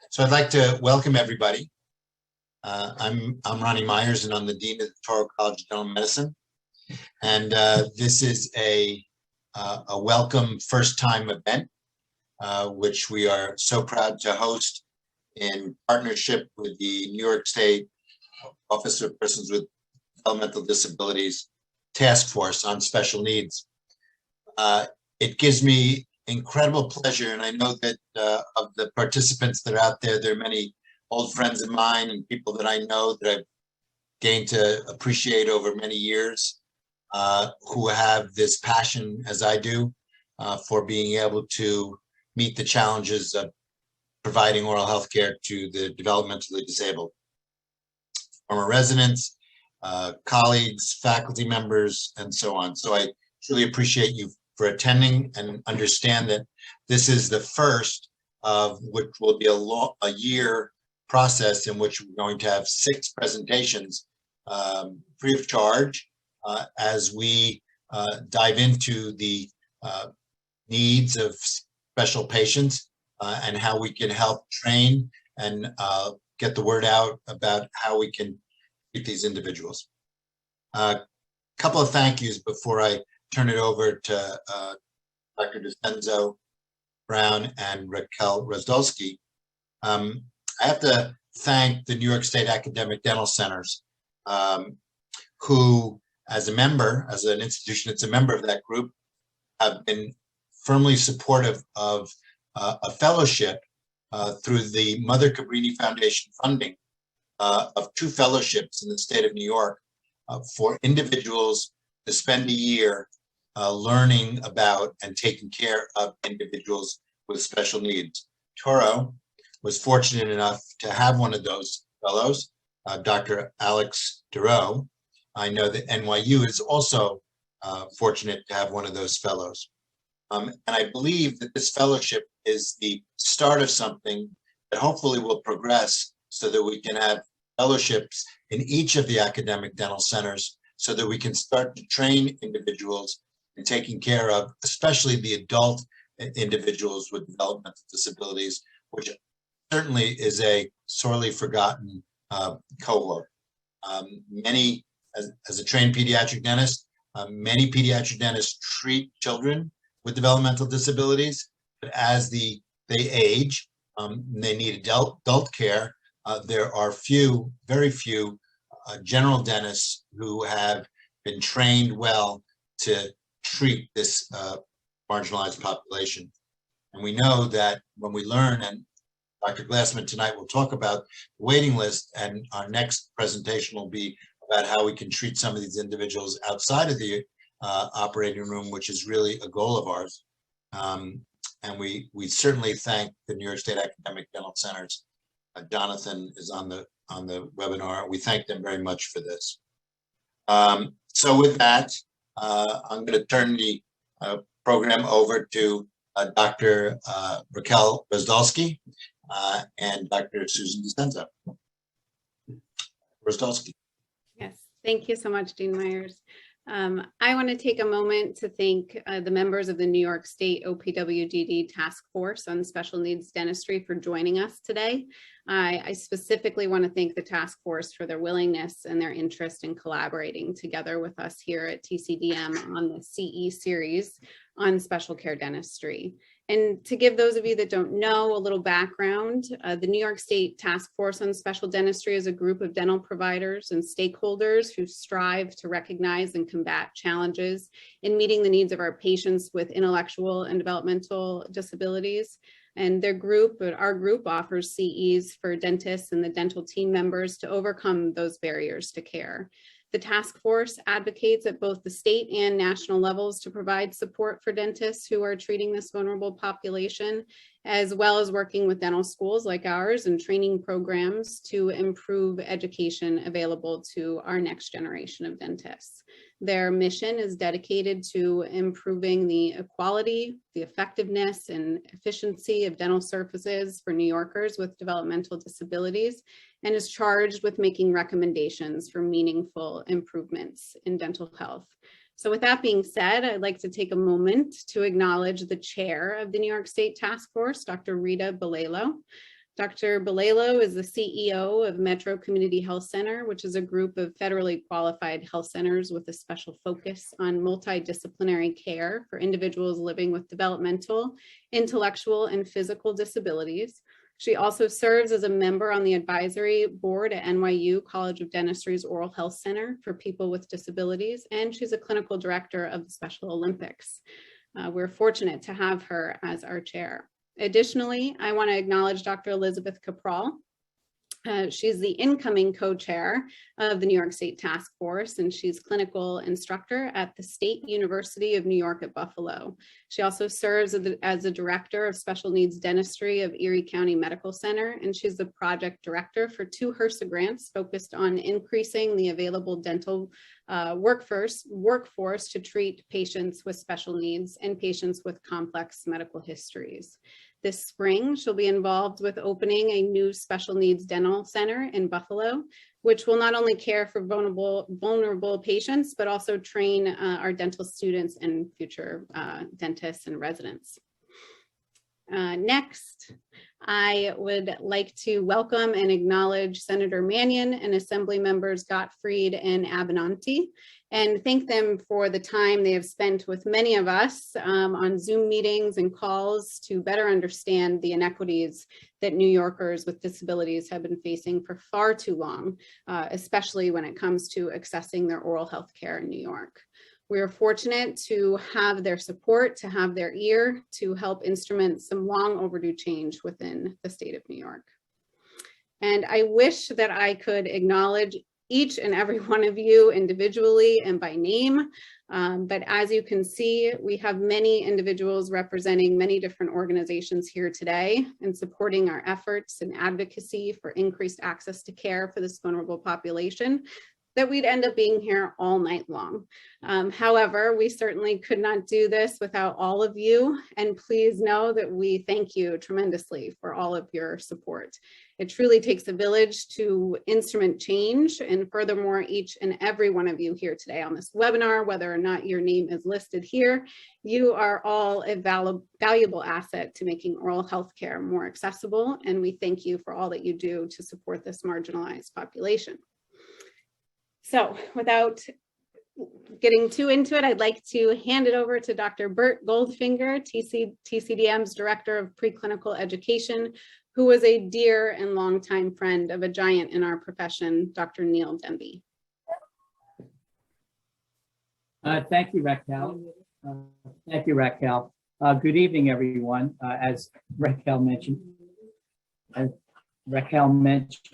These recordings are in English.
So I'd like to welcome everybody. I'm Ronnie Myers, and I'm the Dean of the Touro College of Dental Medicine. And this is a welcome first-time event, which we are so proud to host in partnership with the New York State Office of Persons with Developmental Disabilities Task Force on Special Needs. It gives me incredible pleasure, and I know that of the participants that are out there, there are many old friends of mine and people that I know that I've gained to appreciate over many years, who have this passion, as I do, for being able to meet the challenges of providing oral health care to the developmentally disabled. Former residents, colleagues, faculty members, and so on. So I truly appreciate you for attending and understand that this is the first of which will be a year process in which we're going to have 6 presentations free of charge as we dive into the needs of special patients and how we can help train and get the word out about how we can treat these individuals. A couple of thank yous before I turn it over to Dr. Disenso Brown and Raquel Rozdolski. I have to thank the New York State Academic Dental Centers, who, as a member, as an institution that's a member of that group, have been firmly supportive of a fellowship through the Mother Cabrini Foundation funding of 2 fellowships in the state of New York for individuals to spend a year learning about and taking care of individuals with special needs. Touro was fortunate enough to have one of those fellows, Dr. Alex Touro. I know that NYU is also fortunate to have one of those fellows. And I believe that this fellowship is the start of something that hopefully will progress so that we can have fellowships in each of the academic dental centers so that we can start to train individuals in taking care of, especially the adult individuals with developmental disabilities, which certainly is a sorely forgotten cohort. Many, as a trained pediatric dentist, many pediatric dentists treat children with developmental disabilities, but as they age, they need adult care. There are very few general dentists who have been trained well to treat this marginalized population. And we know that when we learn, and Dr. Glassman tonight will talk about the waiting list, and our next presentation will be about how we can treat some of these individuals outside of the operating room, which is really a goal of ours. And we certainly thank the New York State Academic Dental Centers. Jonathan is on the webinar. We thank them very much for this. So with that, I'm going to turn the program over to Dr. Raquel Rozdolski and Dr. Susan Disenso. Rozdolski. Yes, thank you so much, Dean Myers. I want to take a moment to thank the members of the New York State OPWDD Task Force on Special Needs Dentistry for joining us today. I specifically want to thank the task force for their willingness and their interest in collaborating together with us here at TCDM on the CE series on special care dentistry. And to give those of you that don't know a little background, the New York State Task Force on Special Dentistry is a group of dental providers and stakeholders who strive to recognize and combat challenges in meeting the needs of our patients with intellectual and developmental disabilities. And our group offers CEs for dentists and the dental team members to overcome those barriers to care. The task force advocates at both the state and national levels to provide support for dentists who are treating this vulnerable population, as well as working with dental schools like ours and training programs to improve education available to our next generation of dentists. Their mission is dedicated to improving the quality, the effectiveness, and efficiency of dental services for New Yorkers with developmental disabilities, and is charged with making recommendations for meaningful improvements in dental health. So with that being said, I'd like to take a moment to acknowledge the chair of the New York State Task Force, Dr. Rita Balelo. Dr. Balelo is the CEO of Metro Community Health Center, which is a group of federally qualified health centers with a special focus on multidisciplinary care for individuals living with developmental, intellectual, and physical disabilities. She also serves as a member on the advisory board at NYU College of Dentistry's Oral Health Center for people with disabilities, and she's a clinical director of the Special Olympics. We're fortunate to have her as our chair. Additionally, I want to acknowledge Dr. Elizabeth Capral. She's the incoming co-chair of the New York State Task Force, and she's clinical instructor at the State University of New York at Buffalo. She also serves as the director of special needs dentistry of Erie County Medical Center, and she's the project director for 2 HRSA grants focused on increasing the available dental workforce to treat patients with special needs and patients with complex medical histories. This spring, she'll be involved with opening a new special needs dental center in Buffalo, which will not only care for vulnerable patients, but also train our dental students and future dentists and residents. Next, I would like to welcome and acknowledge Senator Mannion and Assembly members Gottfried and Abenanti, and thank them for the time they have spent with many of us on Zoom meetings and calls to better understand the inequities that New Yorkers with disabilities have been facing for far too long, especially when it comes to accessing their oral health care in New York. We are fortunate to have their support, to have their ear, to help instrument some long overdue change within the state of New York. And I wish that I could acknowledge each and every one of you individually and by name, but as you can see, we have many individuals representing many different organizations here today and supporting our efforts and advocacy for increased access to care for this vulnerable population, that we'd end up being here all night long. However, we certainly could not do this without all of you, and please know that we thank you tremendously for all of your support. It truly takes a village to instrument change, and furthermore, each and every one of you here today on this webinar, whether or not your name is listed here, you are all a valuable asset to making oral health care more accessible, and we thank you for all that you do to support this marginalized population. So without getting too into it, I'd like to hand it over to Dr. Bert Goldfinger, TCDM's Director of Preclinical Education, who was a dear and longtime friend of a giant in our profession, Dr. Neil Demby. Thank you, Raquel. Good evening, everyone. As Raquel mentioned,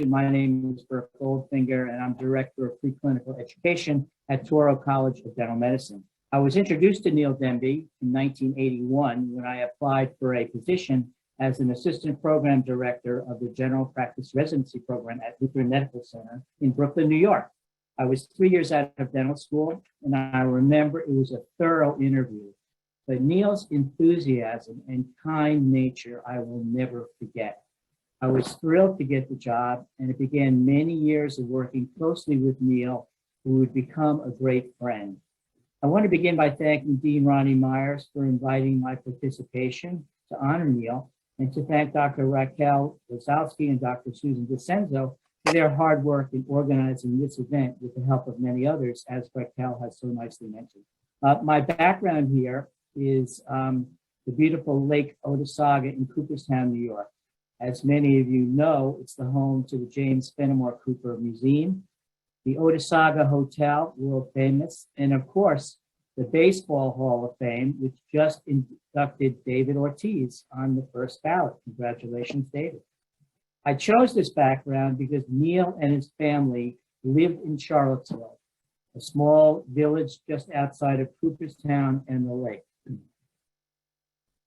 my name is Bert Goldfinger, and I'm Director of Preclinical Education at Touro College of Dental Medicine. I was introduced to Neil Demby in 1981 when I applied for a position as an Assistant Program Director of the General Practice Residency Program at Lutheran Medical Center in Brooklyn, New York. I was 3 years out of dental school, and I remember it was a thorough interview. But Neil's enthusiasm and kind nature I will never forget. I was thrilled to get the job, and it began many years of working closely with Neil, who would become a great friend. I want to begin by thanking Dean Ronnie Myers for inviting my participation to honor Neil, and to thank Dr. Raquel Rozdolski and Dr. Susan Disenso for their hard work in organizing this event with the help of many others, as Raquel has so nicely mentioned. My background here is the beautiful Lake Otesaga in Cooperstown, New York. As many of you know, it's the home to the James Fenimore Cooper Museum, the Otesaga Hotel, world famous, and of course, the Baseball Hall of Fame, which just inducted David Ortiz on the first ballot. Congratulations, David. I chose this background because Neil and his family lived in Charlottesville, a small village just outside of Cooperstown and the lake.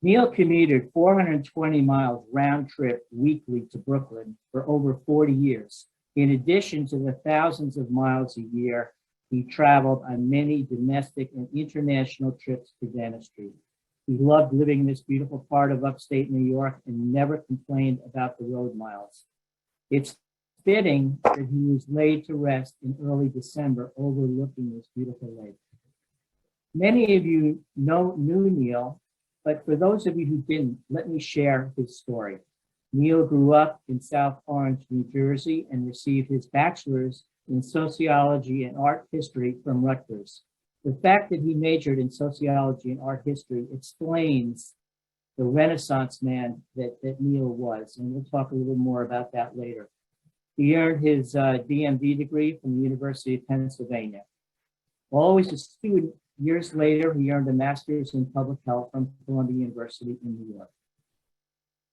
Neil commuted 420 miles round trip weekly to Brooklyn for over 40 years. In addition to the thousands of miles a year, he traveled on many domestic and international trips for dentistry. He loved living in this beautiful part of upstate New York and never complained about the road miles. It's fitting that he was laid to rest in early December overlooking this beautiful lake. Many of you knew Neil, but for those of you who didn't, let me share his story. Neil grew up in South Orange, New Jersey, and received his bachelor's in sociology and art history from Rutgers. The fact that he majored in sociology and art history explains the Renaissance man that Neil was, and we'll talk a little more about that later. He earned his DMD degree from the University of Pennsylvania. Always a student, years later, he earned a master's in public health from Columbia University in New York.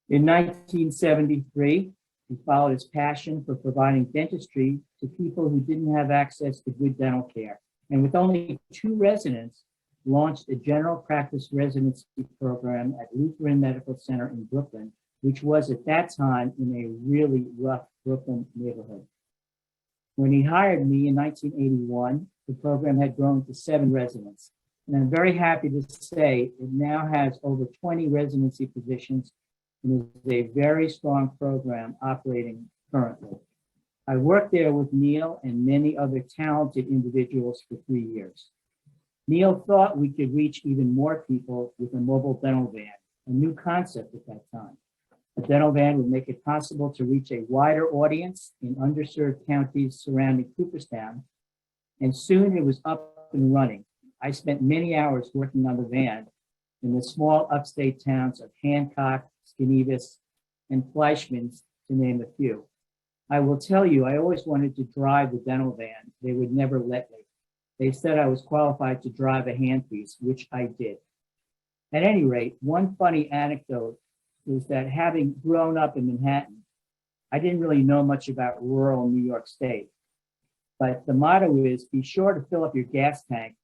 In 1973, he followed his passion for providing dentistry to people who didn't have access to good dental care. And with only 2 residents, launched a general practice residency program at Lutheran Medical Center in Brooklyn, which was at that time in a really rough Brooklyn neighborhood. When he hired me in 1981, the program had grown to 7 residents. And I'm very happy to say it now has over 20 residency positions and is a very strong program operating currently. I worked there with Neil and many other talented individuals for 3 years. Neil thought we could reach even more people with a mobile dental van, a new concept at that time. A dental van would make it possible to reach a wider audience in underserved counties surrounding Cooperstown, and soon it was up and running. I spent many hours working on the van in the small upstate towns of Hancock, Skenevis, and Fleischman's, to name a few. I will tell you, I always wanted to drive the dental van. They would never let me. They said I was qualified to drive a handpiece, which I did. At any rate, one funny anecdote is that having grown up in Manhattan, I didn't really know much about rural New York State. But the motto is, be sure to fill up your gas tank,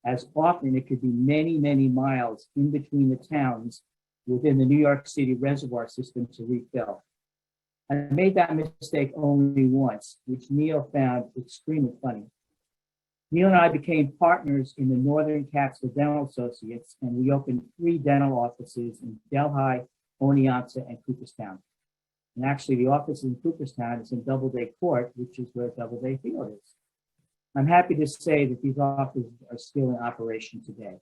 as often it could be many, many miles in between the towns within the New York City reservoir system to refill. I made that mistake only once, which Neil found extremely funny. Neil and I became partners in the Northern Capsule Dental Associates, and we opened 3 dental offices in Delhi, Oneonta, and Cooperstown. And actually, the office in Cooperstown is in Doubleday Court, which is where Doubleday Field is. I'm happy to say that these offices are still in operation today.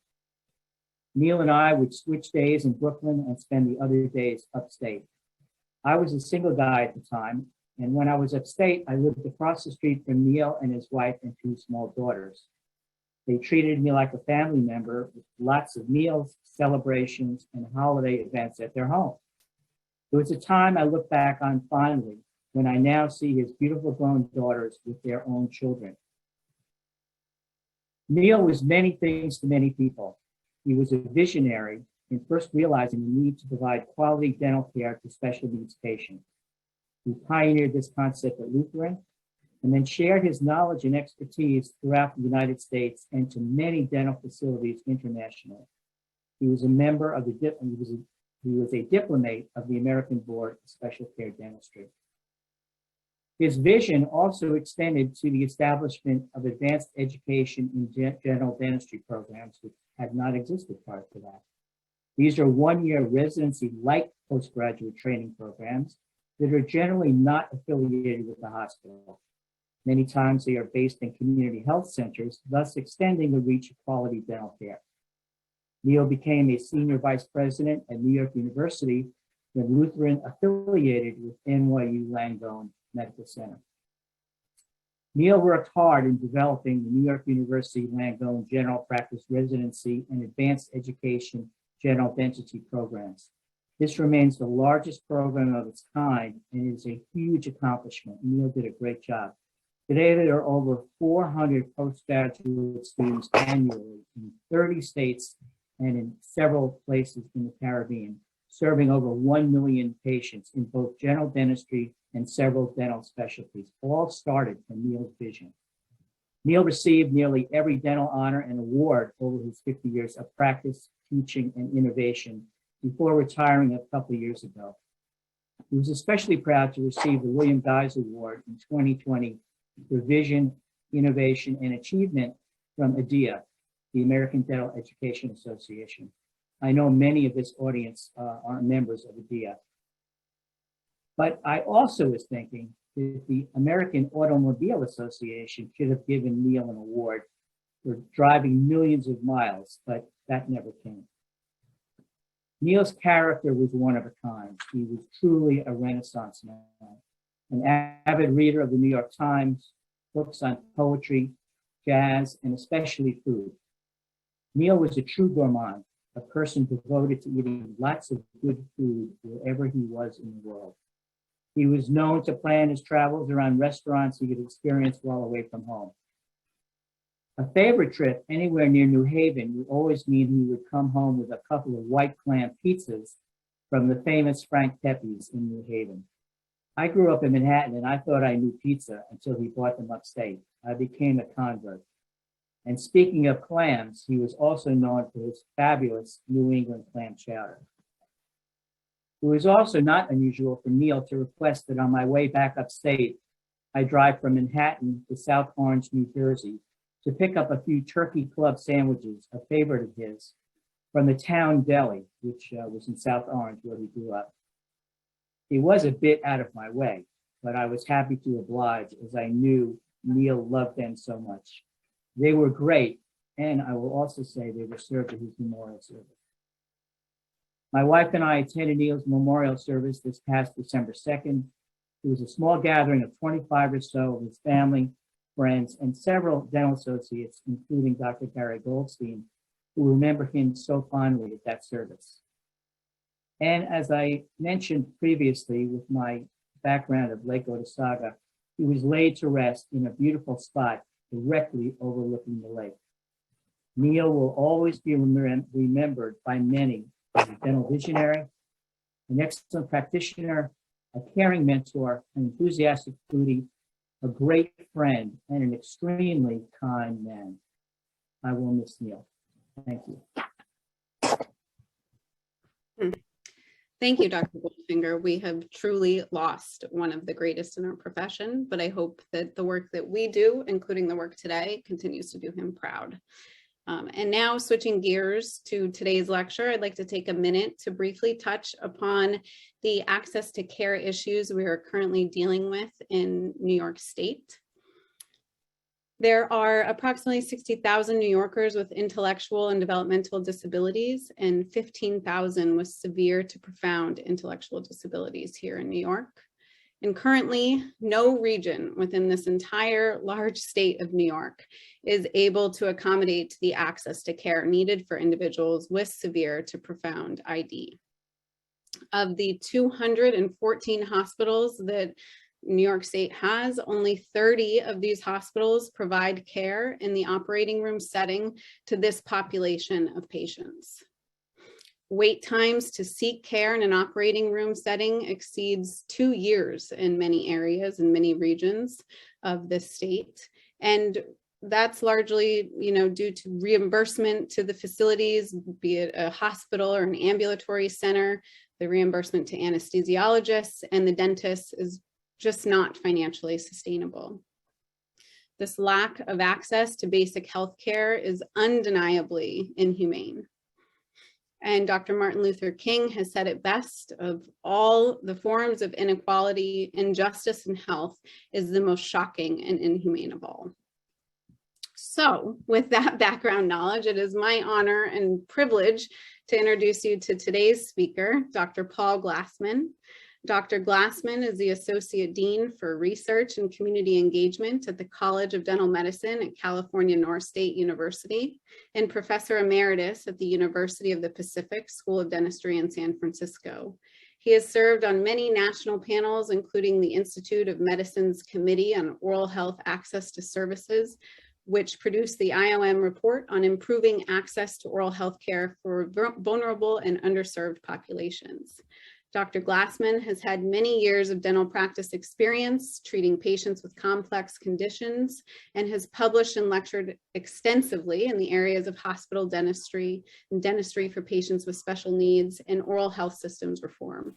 Neil and I would switch days in Brooklyn and spend the other days upstate. I was a single guy at the time, and when I was upstate, I lived across the street from Neil and his wife and 2 small daughters. They treated me like a family member with lots of meals, celebrations, and holiday events at their home. It was a time I look back on fondly when I now see his beautiful grown daughters with their own children. Neil was many things to many people. He was a visionary in first realizing the need to provide quality dental care to special needs patients. He pioneered this concept at Lutheran and then shared his knowledge and expertise throughout the United States and to many dental facilities internationally. He was a member of he was a diplomate of the American Board of Special Care Dentistry. His vision also extended to the establishment of advanced education in general dentistry programs, which had not existed prior to that. These are 1-year residency-like postgraduate training programs that are generally not affiliated with the hospital. Many times they are based in community health centers, thus extending the reach of quality dental care. Neil became a senior vice president at New York University when Lutheran affiliated with NYU Langone Medical Center. Neil worked hard in developing the New York University Langone General Practice Residency and Advanced Education General Dentistry programs. This remains the largest program of its kind and is a huge accomplishment. Neil did a great job. Today, there are over 400 postgraduate students annually in 30 states and in several places in the Caribbean, serving over 1 million patients in both general dentistry and several dental specialties, all started from Neil's vision. Neil received nearly every dental honor and award over his 50 years of practice, teaching, and innovation before retiring a couple of years ago. He was especially proud to receive the William Guys Award in 2020 for Vision, Innovation, and Achievement from ADEA, the American Dental Education Association. I know many of this audience are members of ADEA. But I also was thinking that the American Automobile Association should have given Neil an award for driving millions of miles, but that never came. Neil's character was one of a kind. He was truly a Renaissance man, an avid reader of the New York Times, books on poetry, jazz, and especially food. Neil was a true gourmand, a person devoted to eating lots of good food wherever he was in the world. He was known to plan his travels around restaurants he could experience while away from home. A favorite trip anywhere near New Haven would always mean he would come home with a couple of white clam pizzas from the famous Frank Pepe's in New Haven. I grew up in Manhattan and I thought I knew pizza until he brought them upstate. I became a convert. And speaking of clams, he was also known for his fabulous New England clam chowder. It was also not unusual for Neil to request that on my way back upstate, I drive from Manhattan to South Orange, New Jersey, to pick up a few Turkey Club sandwiches, a favorite of his, from the town deli, which was in South Orange, where he grew up. It was a bit out of my way, but I was happy to oblige as I knew Neil loved them so much. They were great, and I will also say they were served at his memorial service. My wife and I attended Neil's memorial service this past December 2nd. It was a small gathering of 25 or so of his family, friends, and several dental associates, including Dr. Barry Goldstein, who remember him so fondly at that service. And as I mentioned previously with my background of Lake Otesaga, he was laid to rest in a beautiful spot directly overlooking the lake. Neil will always be remembered by many as a dental visionary, an excellent practitioner, a caring mentor, an enthusiastic foodie, a great friend, and an extremely kind man. I will miss Neil. Thank you. Thank you, Dr. Goldfinger. We have truly lost one of the greatest in our profession, but I hope that the work that we do, including the work today, continues to do him proud. And now switching gears to today's lecture, I'd like to take a minute to briefly touch upon the access to care issues we are currently dealing with in New York State. There are approximately 60,000 New Yorkers with intellectual and developmental disabilities and 15,000 with severe to profound intellectual disabilities here in New York. And currently, no region within this entire large state of New York is able to accommodate the access to care needed for individuals with severe to profound ID. Of the 214 hospitals that New York State has, only 30 of these hospitals provide care in the operating room setting to this population of patients. Wait times to seek care in an operating room setting exceeds 2 years in many areas and many regions of this state. And that's largely, due to reimbursement to the facilities, be it a hospital or an ambulatory center. The reimbursement to anesthesiologists and the dentists is just not financially sustainable. This lack of access to basic health care is undeniably inhumane. And Dr. Martin Luther King has said it best: of all the forms of inequality, injustice in health is the most shocking and inhumane of all. So with that background knowledge, it is my honor and privilege to introduce you to today's speaker, Dr. Paul Glassman. Dr. Glassman is the Associate Dean for Research and Community Engagement at the College of Dental Medicine at California Northstate University and Professor Emeritus at the University of the Pacific School of Dentistry in San Francisco. He has served on many national panels, including the Institute of Medicine's Committee on Oral Health Access to Services, which produced the IOM report on improving access to oral health care for vulnerable and underserved populations. Dr. Glassman has had many years of dental practice experience treating patients with complex conditions and has published and lectured extensively in the areas of hospital dentistry and dentistry for patients with special needs and oral health systems reform.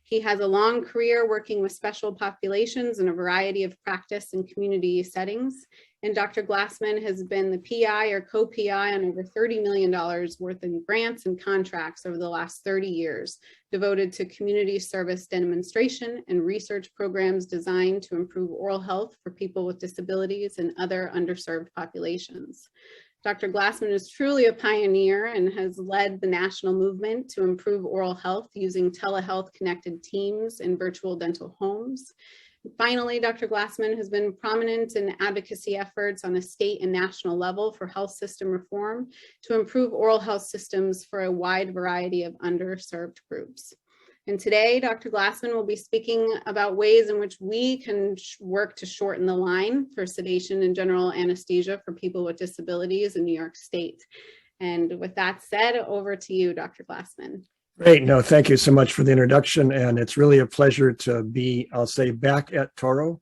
He has a long career working with special populations in a variety of practice and community settings. And Dr. Glassman has been the PI or co-PI on over $30 million worth in grants and contracts over the last 30 years, devoted to community service demonstration and research programs designed to improve oral health for people with disabilities and other underserved populations. Dr. Glassman is truly a pioneer and has led the national movement to improve oral health using telehealth connected teams in virtual dental homes. Finally, Dr. Glassman has been prominent in advocacy efforts on a state and national level for health system reform to improve oral health systems for a wide variety of underserved groups. And today, Dr. Glassman will be speaking about ways in which we can work to shorten the line for sedation and general anesthesia for people with disabilities in New York State. And with that said, over to you, Dr. Glassman. Great. No, thank you so much for the introduction. And it's really a pleasure to be, I'll say, back at Touro.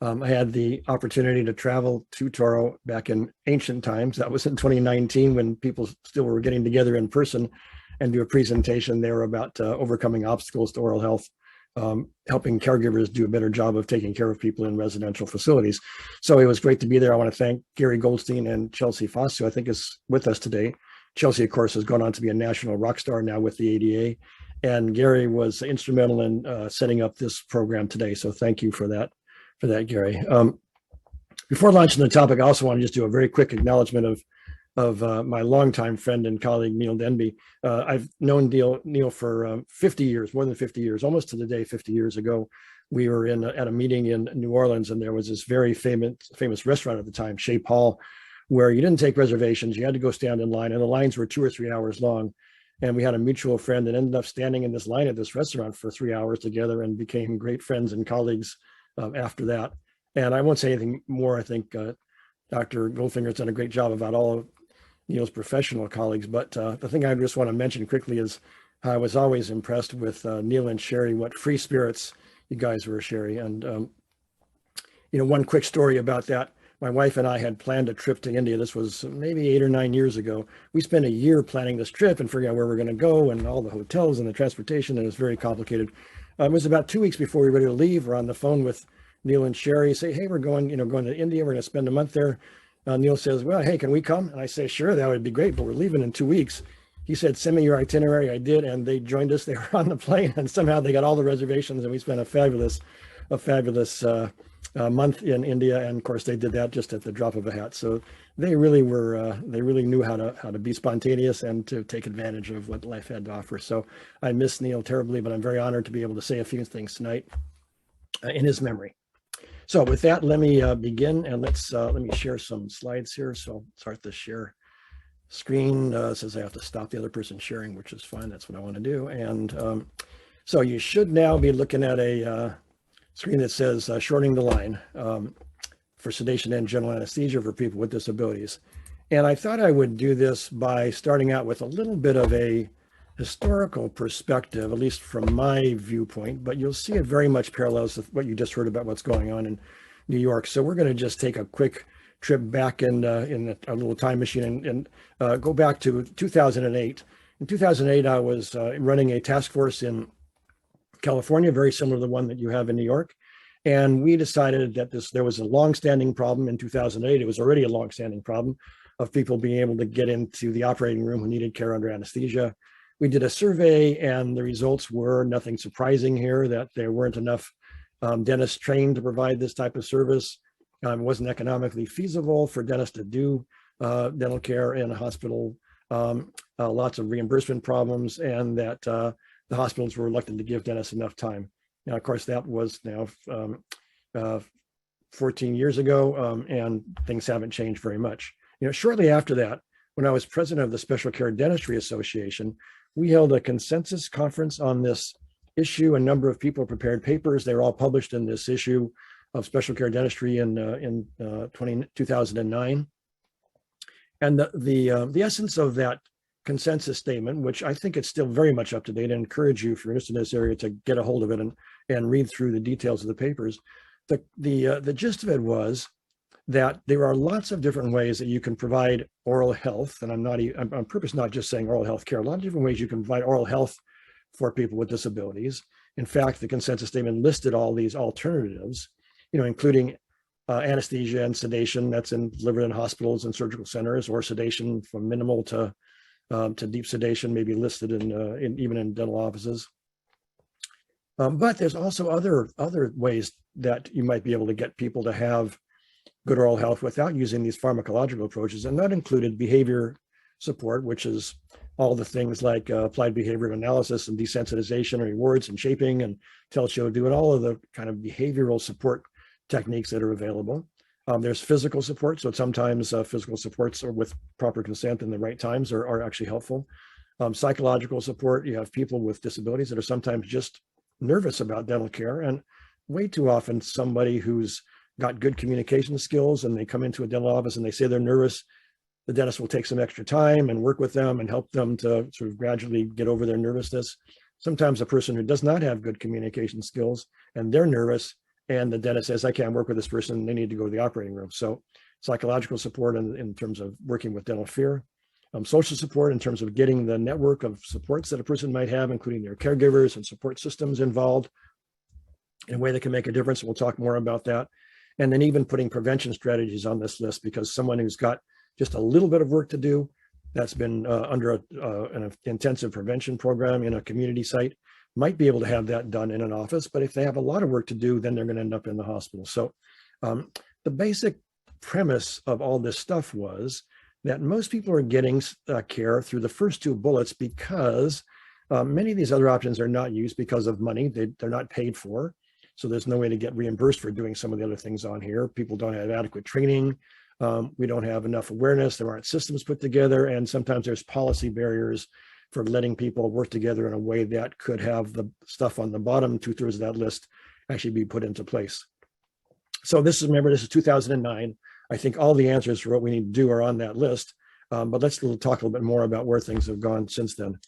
I had the opportunity to travel to Touro back in ancient times. That was in 2019 when people still were getting together in person and do a presentation there about overcoming obstacles to oral health, helping caregivers do a better job of taking care of people in residential facilities. So it was great to be there. I want to thank Gary Goldstein and Chelsea Foss, who I think is with us today. Chelsea, of course, has gone on to be a national rock star now with the ADA. And Gary was instrumental in setting up this program today. So thank you for that, Gary. Before launching the topic, I also want to just do a very quick acknowledgement of my longtime friend and colleague, Neil Denby. I've known Neil for 50 years, more than 50 years, almost to the day 50 years ago. We were at a meeting in New Orleans, and there was this very famous restaurant at the time, Chez Paul, where you didn't take reservations. You had to go stand in line, and the lines were 2 or 3 hours long. And we had a mutual friend that ended up standing in this line at this restaurant for 3 hours together and became great friends and colleagues after that. And I won't say anything more. I think Dr. Goldfinger's done a great job about all of Neil's professional colleagues. But the thing I just want to mention quickly is I was always impressed with Neil and Sherry, what free spirits you guys were, Sherry. And, one quick story about that. My wife and I had planned a trip to India. This was maybe 8 or 9 years ago. We spent a year planning this trip and figuring out where we're going to go and all the hotels and the transportation. And it was very complicated. It was about 2 weeks before we were ready to leave. We're on the phone with Neil and Sherry. Say, hey, we're going to India. We're going to spend a month there. Neil says, well, hey, can we come? And I say, sure, that would be great, but we're leaving in 2 weeks. He said, send me your itinerary. I did, and they joined us. They were on the plane, and somehow they got all the reservations, and we spent a fabulous month in India. And of course, they did that just at the drop of a hat. So they really knew how to be spontaneous and to take advantage of what life had to offer. So I miss Neil terribly, but I'm very honored to be able to say a few things tonight in his memory. So with that, let me begin, and let me share some slides here. So I'll start the share screen. Says I have to stop the other person sharing, which is fine. That's what I want to do. And so you should now be looking at a screen that says Shortening the Line for sedation and general anesthesia for people with disabilities. And I thought I would do this by starting out with a little bit of a historical perspective, at least from my viewpoint, but you'll see it very much parallels with what you just heard about what's going on in New York. So we're going to just take a quick trip back in a little time machine and go back to 2008. In 2008, I was running a task force in California, very similar to the one that you have in New York. And we decided that there was a longstanding problem in 2008. It was already a longstanding problem of people being able to get into the operating room who needed care under anesthesia. We did a survey, and the results were nothing surprising here, that there weren't enough dentists trained to provide this type of service. It wasn't economically feasible for dentists to do dental care in a hospital. Lots of reimbursement problems, and that the hospitals were reluctant to give dentists enough time. Now, of course, that was now 14 years ago, and things haven't changed very much. Shortly after that, when I was president of the Special Care Dentistry Association, we held a consensus conference on this issue. A number of people prepared papers. They were all published in this issue of Special Care Dentistry in 2009. And the essence of that consensus statement, which I think it's still very much up to date, and encourage you, if you're interested in this area, to get a hold of it and read through the details of the papers. The gist of it was that there are lots of different ways that you can provide oral health, and I'm on purpose not just saying oral health care, a lot of different ways you can provide oral health for people with disabilities. In fact, the consensus statement listed all these alternatives, including anesthesia and sedation that's delivered in hospitals and surgical centers, or sedation from minimal to deep sedation, maybe listed even in dental offices. But there's also other ways that you might be able to get people to have good oral health without using these pharmacological approaches, and that included behavior support, which is all the things like applied behavioral analysis and desensitization, rewards and shaping, and tell, show, do, and all of the kind of behavioral support techniques that are available. There's physical support, so sometimes physical supports are with proper consent in the right times are actually helpful. Psychological support, you have people with disabilities that are sometimes just nervous about dental care, and way too often somebody who's got good communication skills and they come into a dental office and they say they're nervous, the dentist will take some extra time and work with them and help them to sort of gradually get over their nervousness. Sometimes a person who does not have good communication skills and they're nervous, and the dentist says, I can't work with this person, they need to go to the operating room. So psychological support in terms of working with dental fear. Social support in terms of getting the network of supports that a person might have, including their caregivers and support systems involved in a way that can make a difference. We'll talk more about that. And then even putting prevention strategies on this list, because someone who's got just a little bit of work to do, that's been under an intensive prevention program in a community site, might be able to have that done in an office. But if they have a lot of work to do, then they're going to end up in the hospital. So the basic premise of all this stuff was that most people are getting care through the first two bullets because many of these other options are not used because of money. They're not paid for. So there's no way to get reimbursed for doing some of the other things on here. People don't have adequate training. We don't have enough awareness. There aren't systems put together. And sometimes there's policy barriers for letting people work together in a way that could have the stuff on the bottom 2/3 of that list actually be put into place. So remember, this is 2009. I think all the answers for what we need to do are on that list, but let's talk a little bit more about where things have gone since then.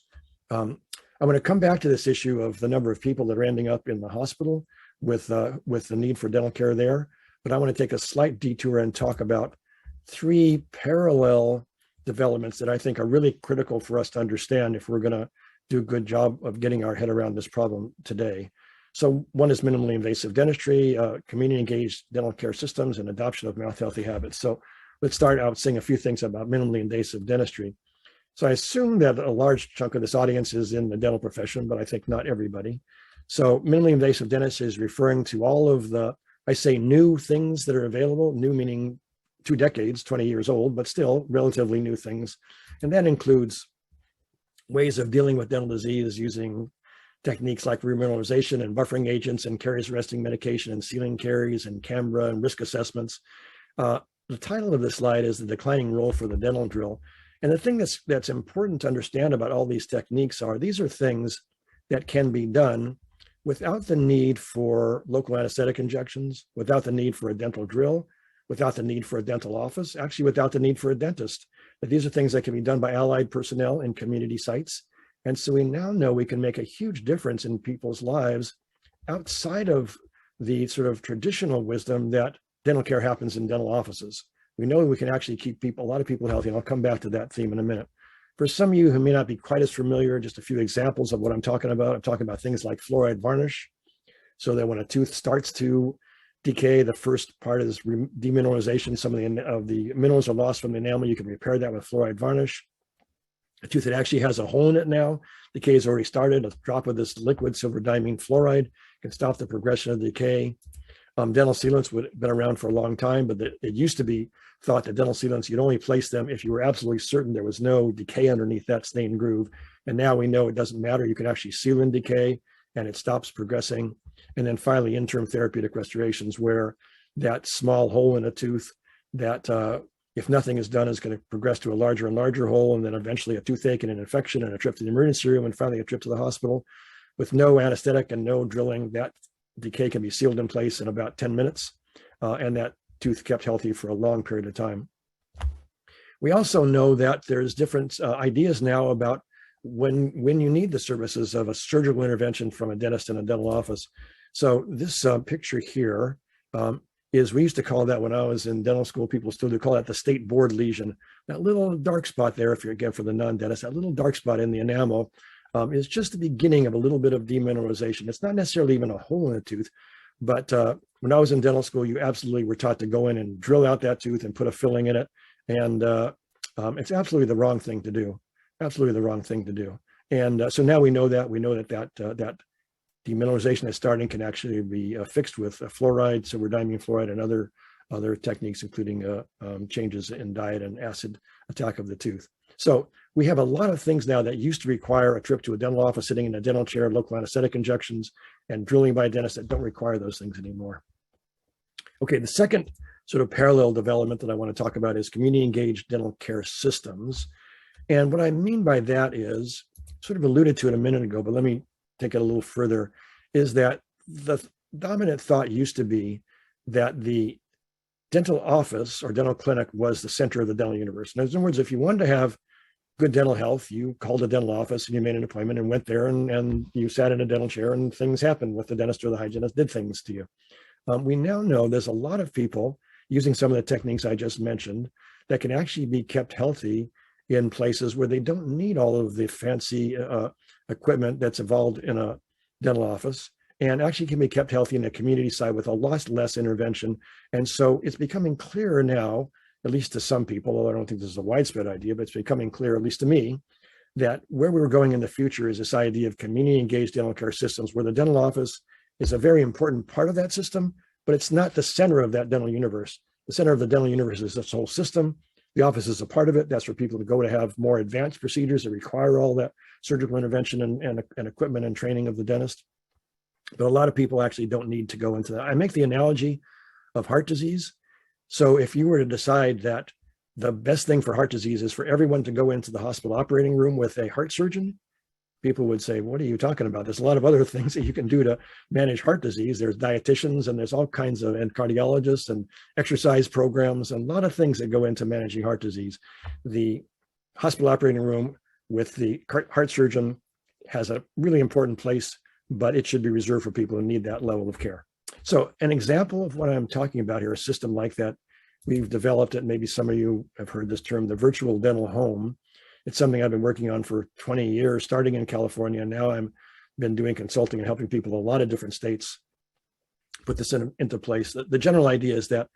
I'm going to come back to this issue of the number of people that are ending up in the hospital with the need for dental care there, but I want to take a slight detour and talk about 3 parallel developments that I think are really critical for us to understand if we're going to do a good job of getting our head around this problem today. So one is minimally invasive dentistry, community engaged dental care systems, and adoption of mouth healthy habits. So let's start out saying a few things about minimally invasive dentistry. So I assume that a large chunk of this audience is in the dental profession, but I think not everybody. So minimally invasive dentistry is referring to all of the, I say, new things that are available, new meaning 2 decades, 20 years old, but still relatively new things. And that includes ways of dealing with dental disease using techniques like remineralization and buffering agents and caries arresting medication and sealing caries and camera and risk assessments. The title of this slide is The Declining Role for the Dental Drill. And the thing that's important to understand about all these techniques are these are things that can be done without the need for local anesthetic injections, without the need for a dental drill, without the need for a dental office, actually without the need for a dentist. But these are things that can be done by allied personnel in community sites. And so we now know we can make a huge difference in people's lives outside of the sort of traditional wisdom that dental care happens in dental offices. We know we can actually keep a lot of people healthy, and I'll come back to that theme in a minute. For some of you who may not be quite as familiar, just a few examples of what I'm talking about. I'm talking about things like fluoride varnish, so that when a tooth starts to decay, the first part is demineralization. Some of the minerals are lost from the enamel. You can repair that with fluoride varnish. A tooth that actually has a hole in it now, decay has already started. A drop of this liquid silver diamine fluoride can stop the progression of decay. Dental sealants would have been around for a long time, but it used to be thought that dental sealants, you'd only place them if you were absolutely certain there was no decay underneath that stained groove. And now we know it doesn't matter. You can actually seal in decay and it stops progressing. And then finally, interim therapeutic restorations, where that small hole in a tooth that if nothing is done is going to progress to a larger and larger hole, and then eventually a toothache and an infection and a trip to the emergency room and finally a trip to the hospital. With no anesthetic and no drilling, that decay can be sealed in place in about 10 minutes, and that tooth kept healthy for a long period of time. We also know that there's different ideas now about when you need the services of a surgical intervention from a dentist in a dental office. So this picture here is, we used to call that when I was in dental school, people still do call that the state board lesion. That little dark spot there, if you're, again, for the non-dentist, that little dark spot in the enamel is just the beginning of a little bit of demineralization. It's not necessarily even a hole in a tooth, but when I was in dental school, you absolutely were taught to go in and drill out that tooth and put a filling in it. And it's absolutely the wrong thing to do. Absolutely the wrong thing to do. And so now we know that. We know that demineralization that's starting can actually be fixed with fluoride, silver diamine fluoride, and other other techniques, including changes in diet and acid attack of the tooth. So we have a lot of things now that used to require a trip to a dental office, sitting in a dental chair, local anesthetic injections, and drilling by a dentist that don't require those things anymore. Okay, the second sort of parallel development that I want to talk about is community engaged dental care systems. And what I mean by that is, sort of alluded to it a minute ago, but let me take it a little further, is that the dominant thought used to be that the dental office or dental clinic was the center of the dental universe. In other words, if you wanted to have good dental health, you called a dental office and you made an appointment and went there and you sat in a dental chair and things happened with the dentist or the hygienist did things to you. We now know there's a lot of people using some of the techniques I just mentioned that can actually be kept healthy in places where they don't need all of the fancy equipment that's involved in a dental office, and actually can be kept healthy in a community side with a lot less intervention. And so it's becoming clearer now, at least to some people, although I don't think this is a widespread idea, but it's becoming clear, at least to me, that where we're going in the future is this idea of community engaged dental care systems, where the dental office is a very important part of that system, but it's not the center of that dental universe. The center of the dental universe is this whole system. The office is a part of it. That's for people to go to have more advanced procedures that require all that surgical intervention and equipment and training of the dentist. But a lot of people actually don't need to go into that. I make the analogy of heart disease. So if you were to decide that the best thing for heart disease is for everyone to go into the hospital operating room with a heart surgeon, people would say, what are you talking about? There's a lot of other things that you can do to manage heart disease. There's dietitians and there's all kinds of, and cardiologists and exercise programs, and a lot of things that go into managing heart disease. The hospital operating room with the heart surgeon has a really important place, but it should be reserved for people who need that level of care. So an example of what I'm talking about here, a system like that, we've developed it. Maybe some of you have heard this term, the virtual dental home. It's something I've been working on for 20 years, starting in California. Now I've been doing consulting and helping people in a lot of different states put this into place. The general idea is that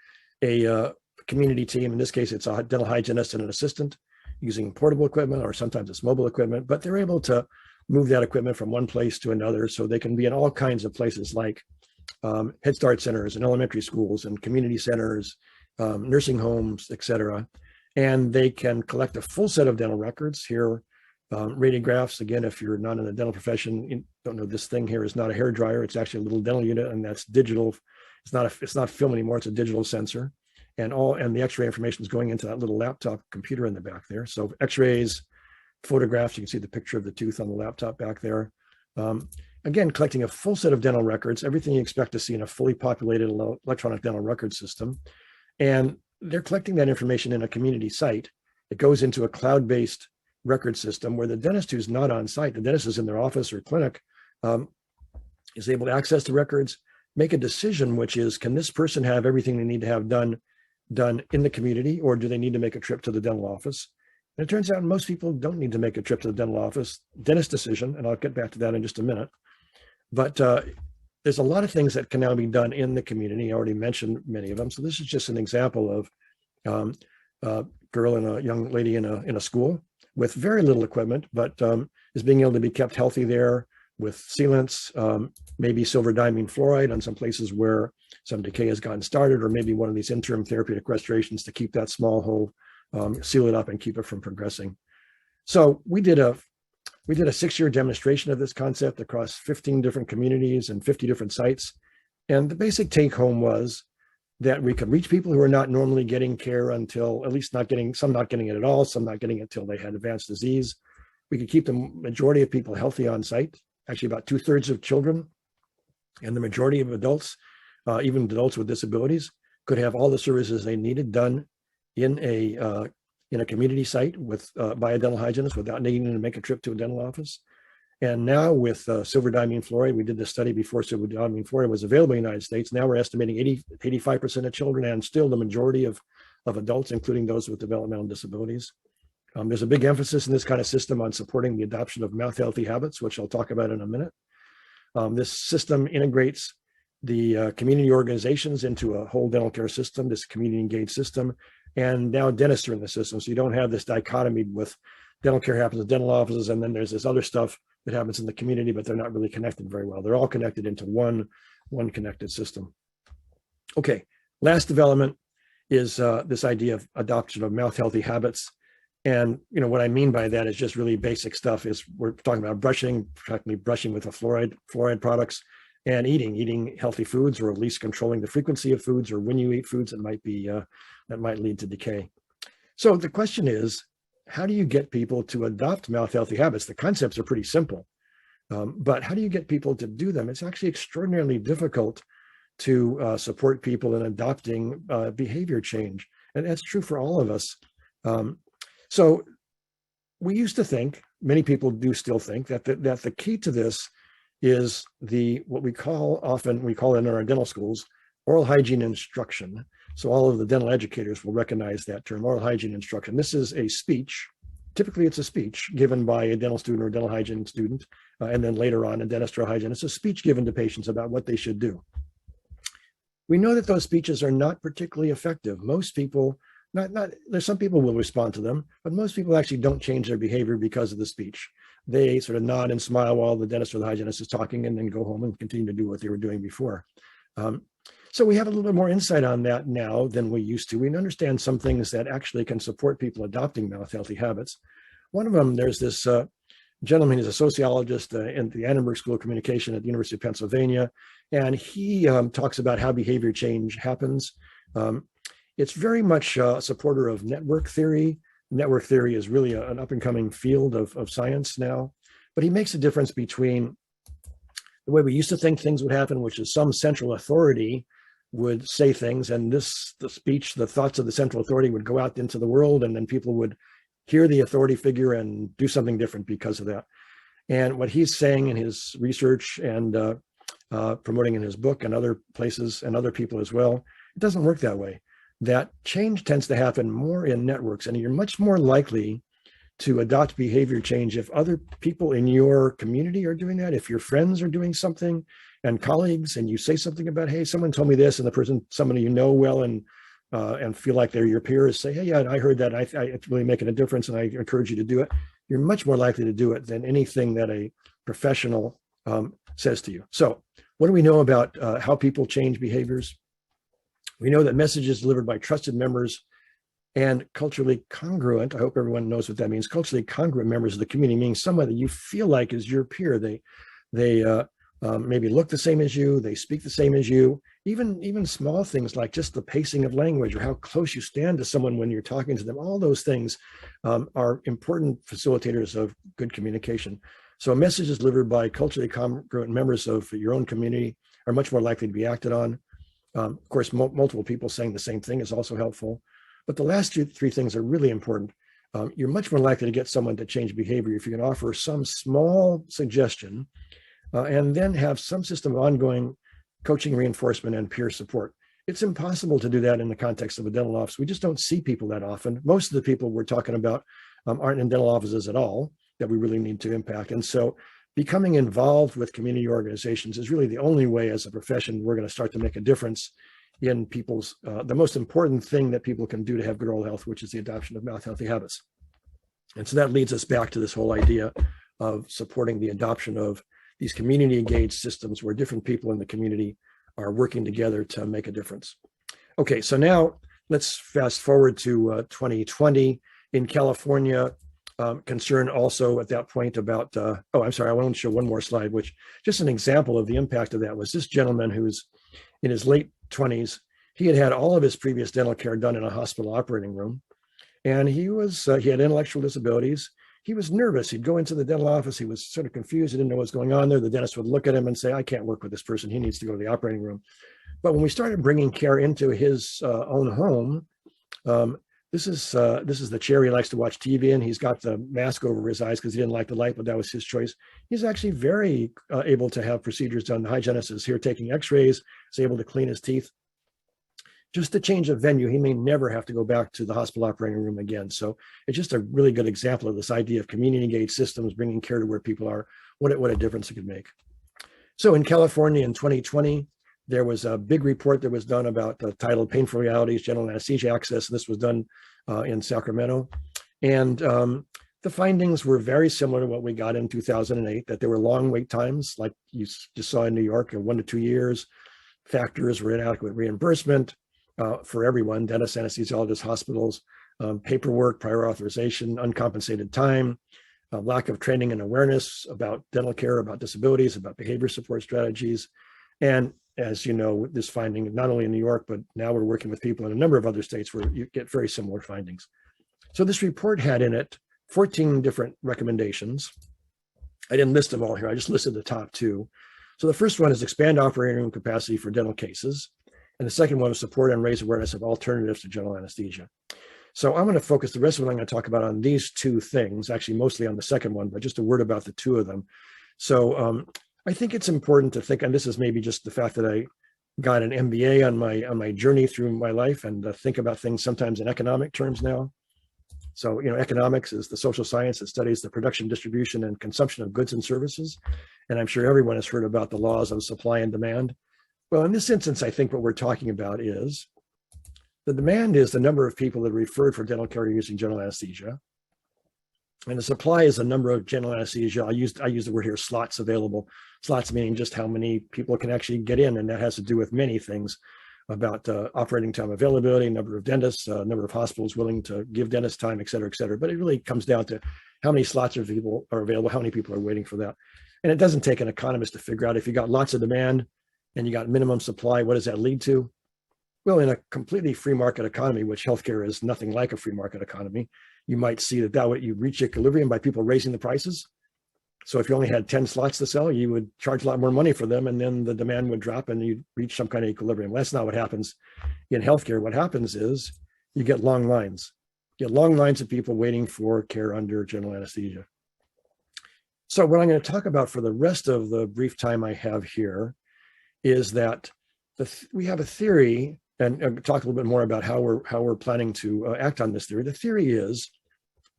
a community team, in this case, it's a dental hygienist and an assistant using portable equipment, or sometimes it's mobile equipment, but they're able to move that equipment from one place to another, so they can be in all kinds of places like Head Start centers and elementary schools and community centers, nursing homes, etc. And they can collect a full set of dental records here. Radiographs, again, if you're not in the dental profession, you don't know, this thing here is not a hair dryer. It's actually a little dental unit, and that's digital. It's not film anymore. It's a digital sensor, and the X-ray information is going into that little laptop computer in the back there. So X-rays, photographs. You can see the picture of the tooth on the laptop back there. Again, collecting a full set of dental records, everything you expect to see in a fully populated electronic dental record system, and they're collecting that information in a community site. It goes into a cloud-based record system where the dentist who's not on site, the dentist is in their office or clinic, is able to access the records, make a decision, which is, can this person have everything they need to have done in the community, or do they need to make a trip to the dental office? And it turns out most people don't need to make a trip to the dental office. Dentist decision, and I'll get back to that in just a minute. But there's a lot of things that can now be done in the community. I already mentioned many of them. So this is just an example of a girl and a young lady in a school with very little equipment, but is being able to be kept healthy there with sealants, maybe silver diamine fluoride on some places where some decay has gotten started, or maybe one of these interim therapeutic restorations to keep that small hole, seal it up and keep it from progressing. So we did a 6-year demonstration of this concept across 15 different communities and 50 different sites. And the basic take home was that we could reach people who are not normally getting care until, at least some not getting it at all, some not getting it until they had advanced disease. We could keep the majority of people healthy on site, actually about 2/3 of children, and the majority of adults, even adults with disabilities, could have all the services they needed done in a community site by a dental hygienist without needing to make a trip to a dental office. And now with silver diamine fluoride, we did this study before silver diamine fluoride was available in the United States. Now we're estimating 85% of children, and still the majority of adults, including those with developmental disabilities. There's a big emphasis in this kind of system on supporting the adoption of mouth healthy habits, which I'll talk about in a minute. This system integrates the community organizations into a whole dental care system, this community engaged system. And now dentists are in the system. So you don't have this dichotomy with dental care happens in dental offices, and then there's this other stuff that happens in the community, but they're not really connected very well. They're all connected into one connected system. Okay, Last development is this idea of adoption of mouth healthy habits. And what I mean by that is just really basic stuff. Is we're talking about brushing, practically brushing with a fluoride products, and eating healthy foods, or at least controlling the frequency of foods, or when you eat foods that might lead to decay. So the question is, how do you get people to adopt mouth healthy habits? The concepts are pretty simple, but how do you get people to do them? It's actually extraordinarily difficult to support people in adopting behavior change, and that's true for all of us. So we used to think, many people do still think, that the key to this is what we call in our dental schools, oral hygiene instruction. So all of the dental educators will recognize that term, oral hygiene instruction. This is a speech. Typically, it's a speech given by a dental student or a dental hygiene student, and then later on a dentist or a hygienist. It's a speech given to patients about what they should do. We know that those speeches are not particularly effective. Most people, there's some people will respond to them, but most people actually don't change their behavior because of the speech. They sort of nod and smile while the dentist or the hygienist is talking, and then go home and continue to do what they were doing before. So we have a little bit more insight on that now than we used to. We understand some things that actually can support people adopting mouth healthy habits. One of them, there's this gentleman, he's a sociologist in the Annenberg School of Communication at the University of Pennsylvania, and he talks about how behavior change happens. It's very much a supporter of network theory. Network theory is really an up-and-coming field of science now, but he makes a difference between the way we used to think things would happen, which is some central authority would say things, and the thoughts of the central authority would go out into the world, and then people would hear the authority figure and do something different because of that. And what he's saying in his research and promoting in his book and other places and other people as well, it doesn't work that way. That change tends to happen more in networks, and you're much more likely to adopt behavior change if other people in your community are doing that, if your friends are doing something and colleagues, and you say something about, hey, someone told me this, and the person, somebody you know well and feel like they're your peers, say, hey, yeah, I heard that, it's really making a difference, and I encourage you to do it. You're much more likely to do it than anything that a professional says to you. So what do we know about how people change behaviors? We know that messages delivered by trusted members and culturally congruent, I hope everyone knows what that means, culturally congruent members of the community, meaning someone that you feel like is your peer. They maybe look the same as you, they speak the same as you, even small things like just the pacing of language or how close you stand to someone when you're talking to them. All those things are important facilitators of good communication. So messages delivered by culturally congruent members of your own community are much more likely to be acted on. Of course, multiple people saying the same thing is also helpful. But the last three things are really important. You're much more likely to get someone to change behavior if you can offer some small suggestion and then have some system of ongoing coaching, reinforcement, and peer support. It's impossible to do that in the context of a dental office. We just don't see people that often. Most of the people we're talking about aren't in dental offices at all that we really need to impact. And so becoming involved with community organizations is really the only way as a profession we're going to start to make a difference in people's, the most important thing that people can do to have good oral health, which is the adoption of mouth healthy habits. And so that leads us back to this whole idea of supporting the adoption of these community engaged systems where different people in the community are working together to make a difference. Okay, so now let's fast forward to 2020 in California. Concern also at that point about, I'm sorry, I want to show one more slide, which just an example of the impact of that was this gentleman who's in his late 20s. He had all of his previous dental care done in a hospital operating room. And he had intellectual disabilities. He was nervous. He'd go into the dental office. He was sort of confused. He didn't know what was going on there. The dentist would look at him and say, I can't work with this person. He needs to go to the operating room. But when we started bringing care into his own home, this is the chair he likes to watch TV in. He's got the mask over his eyes because he didn't like the light, but that was his choice. He's actually very able to have procedures done. The hygienist is here taking x-rays, is able to clean his teeth. Just to change of venue, he may never have to go back to the hospital operating room again. So it's just a really good example of this idea of community engaged systems, bringing care to where people are, what a difference it could make. So in California in 2020, there was a big report that was done about titled Painful Realities, General Anesthesia Access. This was done in Sacramento. And the findings were very similar to what we got in 2008, that there were long wait times, like you just saw in New York, 1 to 2 years. Factors were inadequate reimbursement, for everyone, dentists, anesthesiologists, hospitals, paperwork, prior authorization, uncompensated time, lack of training and awareness about dental care, about disabilities, about behavior support strategies. And as you know, this finding, not only in New York, but now we're working with people in a number of other states where you get very similar findings. So this report had in it 14 different recommendations. I didn't list them all here. I just listed the top two. So the first one is expand operating room capacity for dental cases. And the second one is support and raise awareness of alternatives to general anesthesia. So I'm going to focus the rest of what I'm going to talk about on these two things, actually mostly on the second one, but just a word about the two of them. So I think it's important to think, and this is maybe just the fact that I got an M.B.A. on my journey through my life, and think about things sometimes in economic terms now. So, economics is the social science that studies the production, distribution, and consumption of goods and services. And I'm sure everyone has heard about the laws of supply and demand. Well, in this instance, I think what we're talking about is the demand is the number of people that are referred for dental care using general anesthesia. And the supply is the number of general anesthesia. I use the word here, slots available. Slots meaning just how many people can actually get in. And that has to do with many things about operating time availability, number of dentists, number of hospitals willing to give dentists time, et cetera, et cetera. But it really comes down to how many slots of people are available, how many people are waiting for that. And it doesn't take an economist to figure out if you got lots of demand and you got minimum supply, what does that lead to? Well, in a completely free market economy, which healthcare is nothing like a free market economy, you might see that way you reach equilibrium by people raising the prices. So if you only had 10 slots to sell, you would charge a lot more money for them, and then the demand would drop and you'd reach some kind of equilibrium. Well, that's not what happens in healthcare. What happens is you get long lines. You get long lines of people waiting for care under general anesthesia. So what I'm going to talk about for the rest of the brief time I have here is that we have a theory, and talk a little bit more about how we're planning to act on this theory. The theory is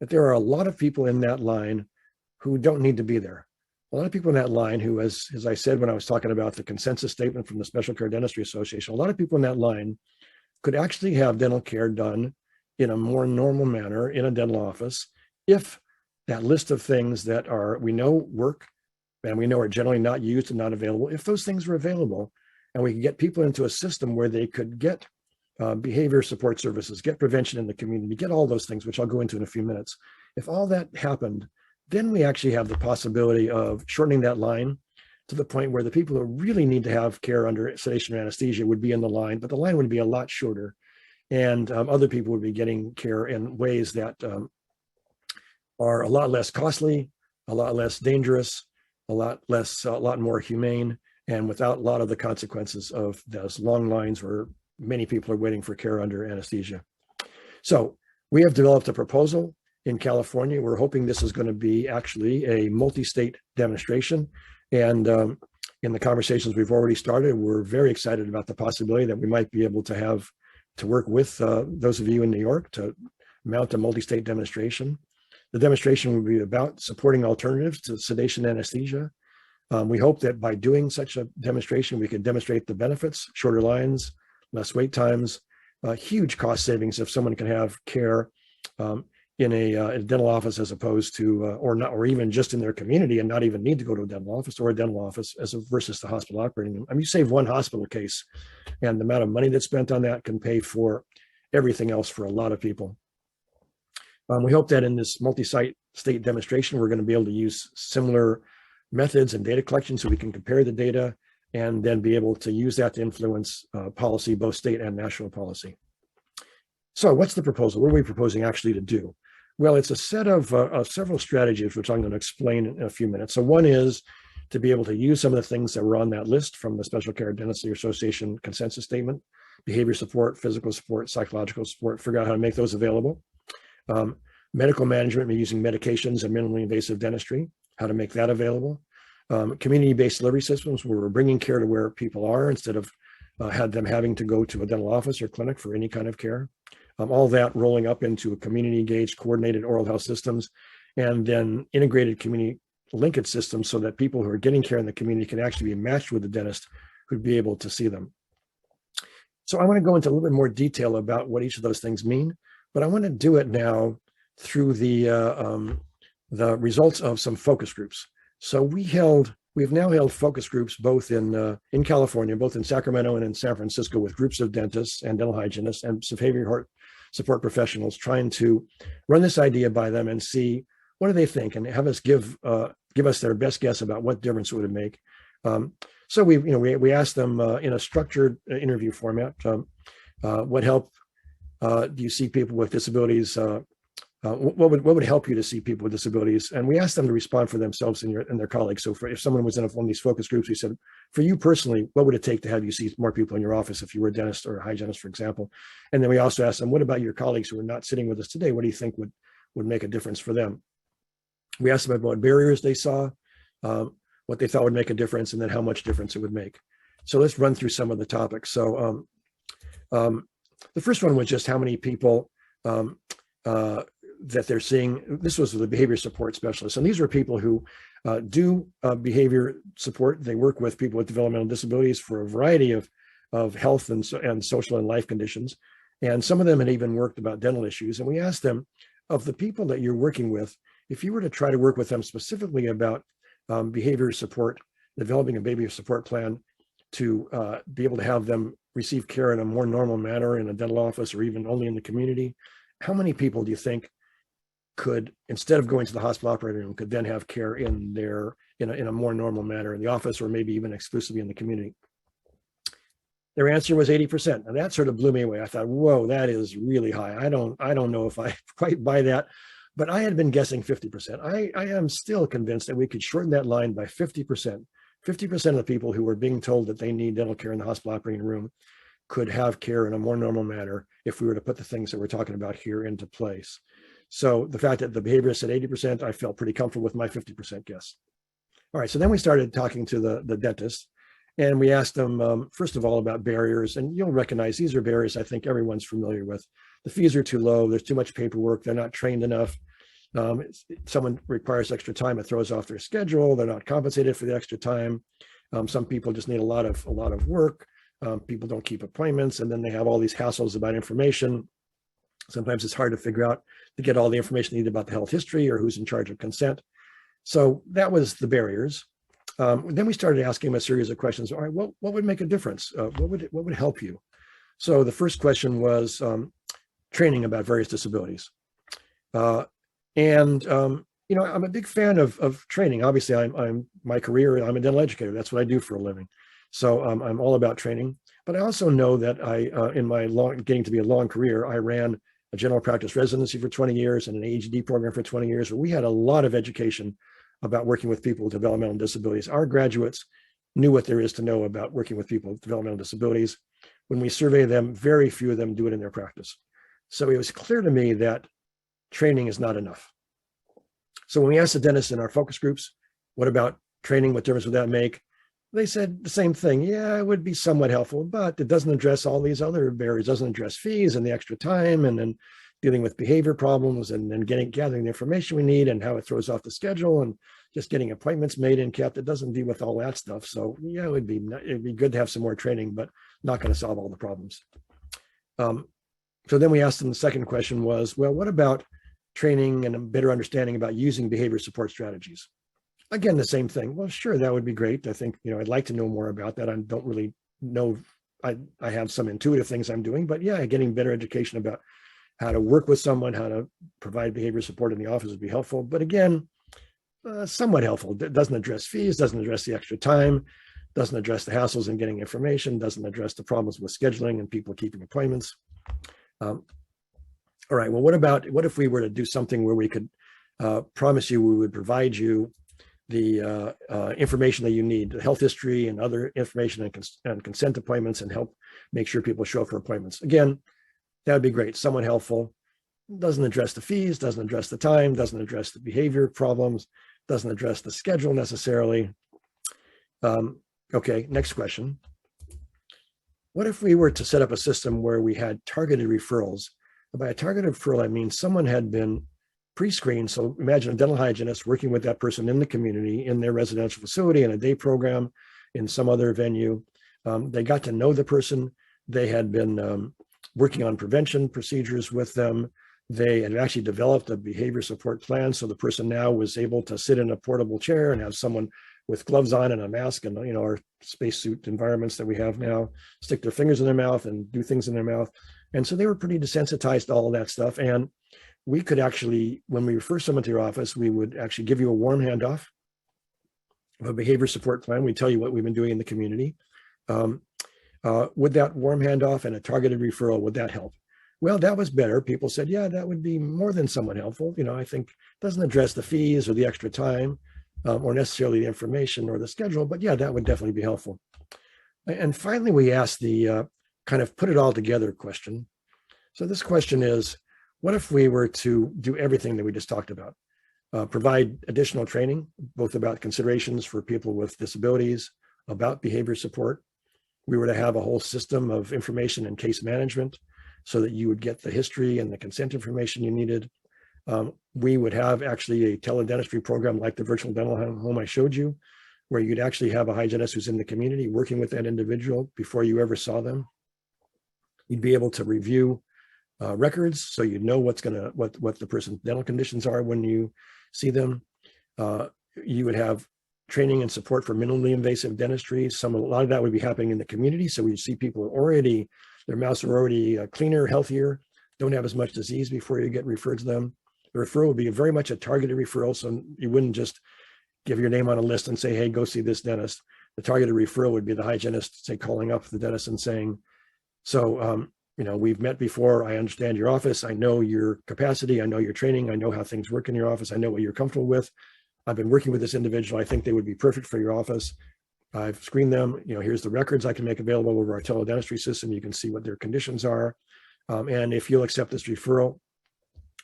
that there are a lot of people in that line who don't need to be there. A lot of people in that line who, as I said when I was talking about the consensus statement from the Special Care Dentistry Association, a lot of people in that line could actually have dental care done in a more normal manner in a dental office if that list of things that we know work and we know are generally not used and not available, if those things were available and we could get people into a system where they could get behavior support services, get prevention in the community, get all those things, which I'll go into in a few minutes. If all that happened, then we actually have the possibility of shortening that line to the point where the people who really need to have care under sedation or anesthesia would be in the line, but the line would be a lot shorter. And other people would be getting care in ways that are a lot less costly, a lot less dangerous, a lot more humane, and without a lot of the consequences of those long lines where many people are waiting for care under anesthesia. So we have developed a proposal in California. We're hoping this is going to be actually a multi-state demonstration. And in the conversations we've already started, we're very excited about the possibility that we might be able to work with those of you in New York to mount a multi-state demonstration. The demonstration will be about supporting alternatives to sedation anesthesia. We hope that by doing such a demonstration, we can demonstrate the benefits, shorter lines, less wait times, huge cost savings if someone can have care in a dental office as opposed to, or even just in their community and not even need to go to a dental office or a dental office versus the hospital operating room. I mean, you save one hospital case and the amount of money that's spent on that can pay for everything else for a lot of people. We hope that in this multi-site state demonstration, we're going to be able to use similar methods and data collection so we can compare the data and then be able to use that to influence policy, both state and national policy. So what's the proposal? What are we proposing actually to do? Well, it's a set of several strategies, which I'm going to explain in a few minutes. So one is to be able to use some of the things that were on that list from the Special Care Dentistry Association consensus statement, behavior support, physical support, psychological support, figure out how to make those available. Medical management using medications and minimally invasive dentistry, how to make that available. Community-based delivery systems where we're bringing care to where people are instead of them having to go to a dental office or clinic for any kind of care. All that rolling up into a community-engaged, coordinated oral health systems, and then integrated community linkage systems so that people who are getting care in the community can actually be matched with the dentist who'd be able to see them. So I want to go into a little bit more detail about what each of those things mean, but I want to do it now through the results of some focus groups. So we held we've now held focus groups both in California, both in Sacramento and in San Francisco, with groups of dentists and dental hygienists and behavioral support professionals, trying to run this idea by them and see what do they think, and have us give us their best guess about what difference it would make. So we asked them in a structured interview format, what help do you see people with disabilities? What would help you to see people with disabilities? And we asked them to respond for themselves and their colleagues. So if someone was in one of these focus groups, we said, for you personally, what would it take to have you see more people in your office if you were a dentist or a hygienist, for example? And then we also asked them, what about your colleagues who are not sitting with us today? What do you think would make a difference for them? We asked them about what barriers they saw, what they thought would make a difference, and then how much difference it would make. So let's run through some of the topics. So the first one was just how many people that they're seeing. This was the behavior support specialists. And these are people who do behavior support. They work with people with developmental disabilities for a variety of health and social and life conditions. And some of them had even worked about dental issues. And we asked them, of the people that you're working with, if you were to try to work with them specifically about behavior support, developing a behavior support plan to be able to have them receive care in a more normal manner in a dental office or even only in the community, how many people do you think could, instead of going to the hospital operating room, could then have care in a more normal manner in the office, or maybe even exclusively in the community? Their answer was 80%. And that sort of blew me away. I thought, whoa, that is really high. I don't know if I quite buy that, but I had been guessing 50%. I am still convinced that we could shorten that line by 50%. 50% of the people who were being told that they need dental care in the hospital operating room could have care in a more normal manner if we were to put the things that we're talking about here into place. So the fact that the behaviorist said 80%, I felt pretty comfortable with my 50% guess. All right, so then we started talking to the dentist, and we asked them, first of all, about barriers. And you'll recognize these are barriers I think everyone's familiar with. The fees are too low, there's too much paperwork, they're not trained enough. Someone requires extra time, it throws off their schedule, they're not compensated for the extra time. Some people just need a lot of work. People don't keep appointments, and then they have all these hassles about information. Sometimes it's hard to figure out to get all the information needed about the health history or who's in charge of consent. So that was the barriers. Then we started asking them a series of questions. All right, what would make a difference? What would help you? So the first question was training about various disabilities. I'm a big fan of training. Obviously, I'm my career, I'm a dental educator. That's what I do for a living. So I'm all about training. But I also know that in my getting to be a long career, I ran a general practice residency for 20 years and an AHD program for 20 years, where we had a lot of education about working with people with developmental disabilities. Our graduates knew what there is to know about working with people with developmental disabilities. When we survey them, very few of them do it in their practice. So it was clear to me that training is not enough. So when we asked the dentists in our focus groups, what about training? What difference would that make? They said the same thing. Yeah, it would be somewhat helpful, but it doesn't address all these other barriers. It doesn't address fees and the extra time, and then dealing with behavior problems, and then gathering the information we need, and how it throws off the schedule, and just getting appointments made and kept. It doesn't deal with all that stuff. So yeah, it'd be good to have some more training, but not going to solve all the problems. So then we asked them, the second question was, well, what about training and a better understanding about using behavior support strategies? Again, the same thing. Well, sure, that would be great. I think, I'd like to know more about that. I don't really know. I have some intuitive things I'm doing, but yeah, getting better education about how to work with someone, how to provide behavior support in the office would be helpful. But again, somewhat helpful. It doesn't address fees, doesn't address the extra time, doesn't address the hassles in getting information, doesn't address the problems with scheduling and people keeping appointments. All right, well, what if we were to do something where we could promise you we would provide you the information that you need, the health history and other information and consent appointments, and help make sure people show up for appointments? Again, that would be great, somewhat helpful. Doesn't address the fees, doesn't address the time, doesn't address the behavior problems, doesn't address the schedule necessarily. Okay, next question. What if we were to set up a system where we had targeted referrals? By a targeted referral, I mean someone had been pre-screened. So imagine a dental hygienist working with that person in the community, in their residential facility, in a day program, in some other venue. They got to know the person. They had been working on prevention procedures with them. They had actually developed a behavior support plan. So the person now was able to sit in a portable chair and have someone with gloves on and a mask and, our spacesuit environments that we have now, stick their fingers in their mouth and do things in their mouth. And so they were pretty desensitized to all of that stuff. And we could actually, when we refer someone to your office, we would actually give you a warm handoff of a behavior support plan. We tell you what we've been doing in the community. Would that warm handoff and a targeted referral, would that help? Well, that was better. People said, yeah, that would be more than somewhat helpful. I think it doesn't address the fees or the extra time or necessarily the information or the schedule, but yeah, that would definitely be helpful. And finally, we asked the kind of put it all together question. So this question is, what if we were to do everything that we just talked about? Provide additional training, both about considerations for people with disabilities, about behavior support. We were to have a whole system of information and case management so that you would get the history and the consent information you needed. We would have actually a teledentistry program like the virtual dental home I showed you, where you'd actually have a hygienist who's in the community working with that individual before you ever saw them. You'd be able to review records, so you know what the person's dental conditions are when you see them. You would have training and support for minimally invasive dentistry. A lot of that would be happening in the community. So we see people already, their mouths are already cleaner, healthier, don't have as much disease before you get referred to them. The referral would be very much a targeted referral. So you wouldn't just give your name on a list and say, hey, go see this dentist. The targeted referral would be the hygienist, say, calling up the dentist and saying, so, we've met before. I understand your office. I know your capacity. I know your training. I know how things work in your office. I know what you're comfortable with. I've been working with this individual. I think they would be perfect for your office. I've screened them. Here's the records I can make available over our teledentistry system. You can see what their conditions are. And if you'll accept this referral,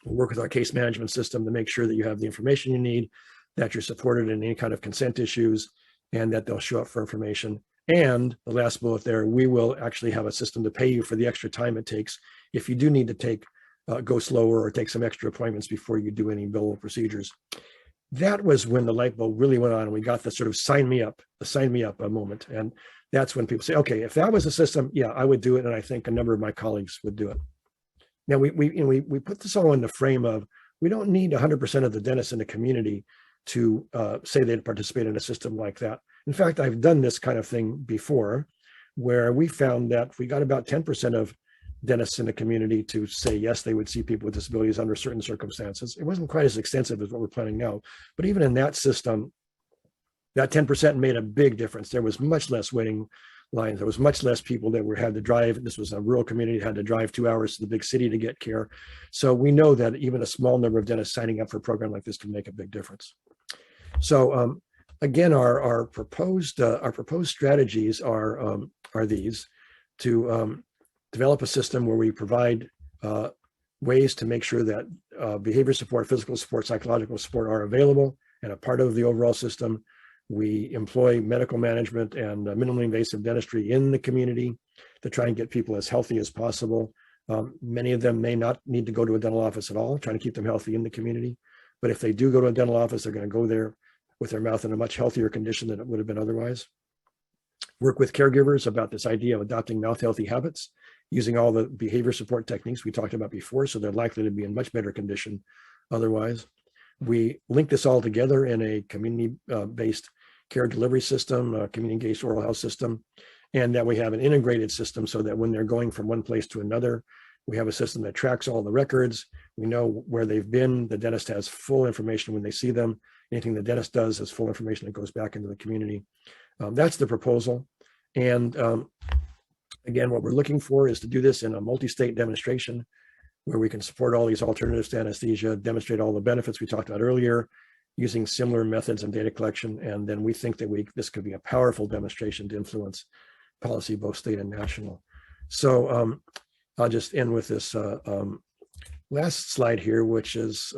we'll work with our case management system to make sure that you have the information you need, that you're supported in any kind of consent issues, and that they'll show up for information. And the last bullet there, we will actually have a system to pay you for the extra time it takes if you do need to go slower or take some extra appointments before you do any billable procedures. That was when the light bulb really went on and we got the sort of sign me up moment. And that's when people say, okay, if that was a system, yeah, I would do it. And I think a number of my colleagues would do it. Now we put this all in the frame of, we don't need 100% of the dentists in the community to say they'd participate in a system like that. In fact, I've done this kind of thing before, where we found that we got about 10% of dentists in the community to say, yes, they would see people with disabilities under certain circumstances. It wasn't quite as extensive as what we're planning now, but even in that system, that 10% made a big difference. There was much less waiting lines. There was much less people that had to drive. This was a rural community, had to drive 2 hours to the big city to get care. So we know that even a small number of dentists signing up for a program like this can make a big difference. So again, our proposed strategies are these: to develop a system where we provide ways to make sure that behavior support, physical support, psychological support are available and a part of the overall system. We employ medical management and minimally invasive dentistry in the community to try and get people as healthy as possible. Many of them may not need to go to a dental office at all, trying to keep them healthy in the community. But if they do go to a dental office, they're going to go there with their mouth in a much healthier condition than it would have been otherwise. Work with caregivers about this idea of adopting mouth healthy habits, using all the behavior support techniques we talked about before, so they're likely to be in much better condition otherwise. We link this all together in a community-based care delivery system, a community-engaged oral health system, and that we have an integrated system so that when they're going from one place to another, we have a system that tracks all the records. We know where they've been. The dentist has full information when they see them. Anything the dentist does has full information that goes back into the community. That's the proposal. And again, what we're looking for is to do this in a multi-state demonstration where we can support all these alternatives to anesthesia, demonstrate all the benefits we talked about earlier, using similar methods and data collection. And then we think that this could be a powerful demonstration to influence policy, both state and national. So I'll just end with this last slide here, which is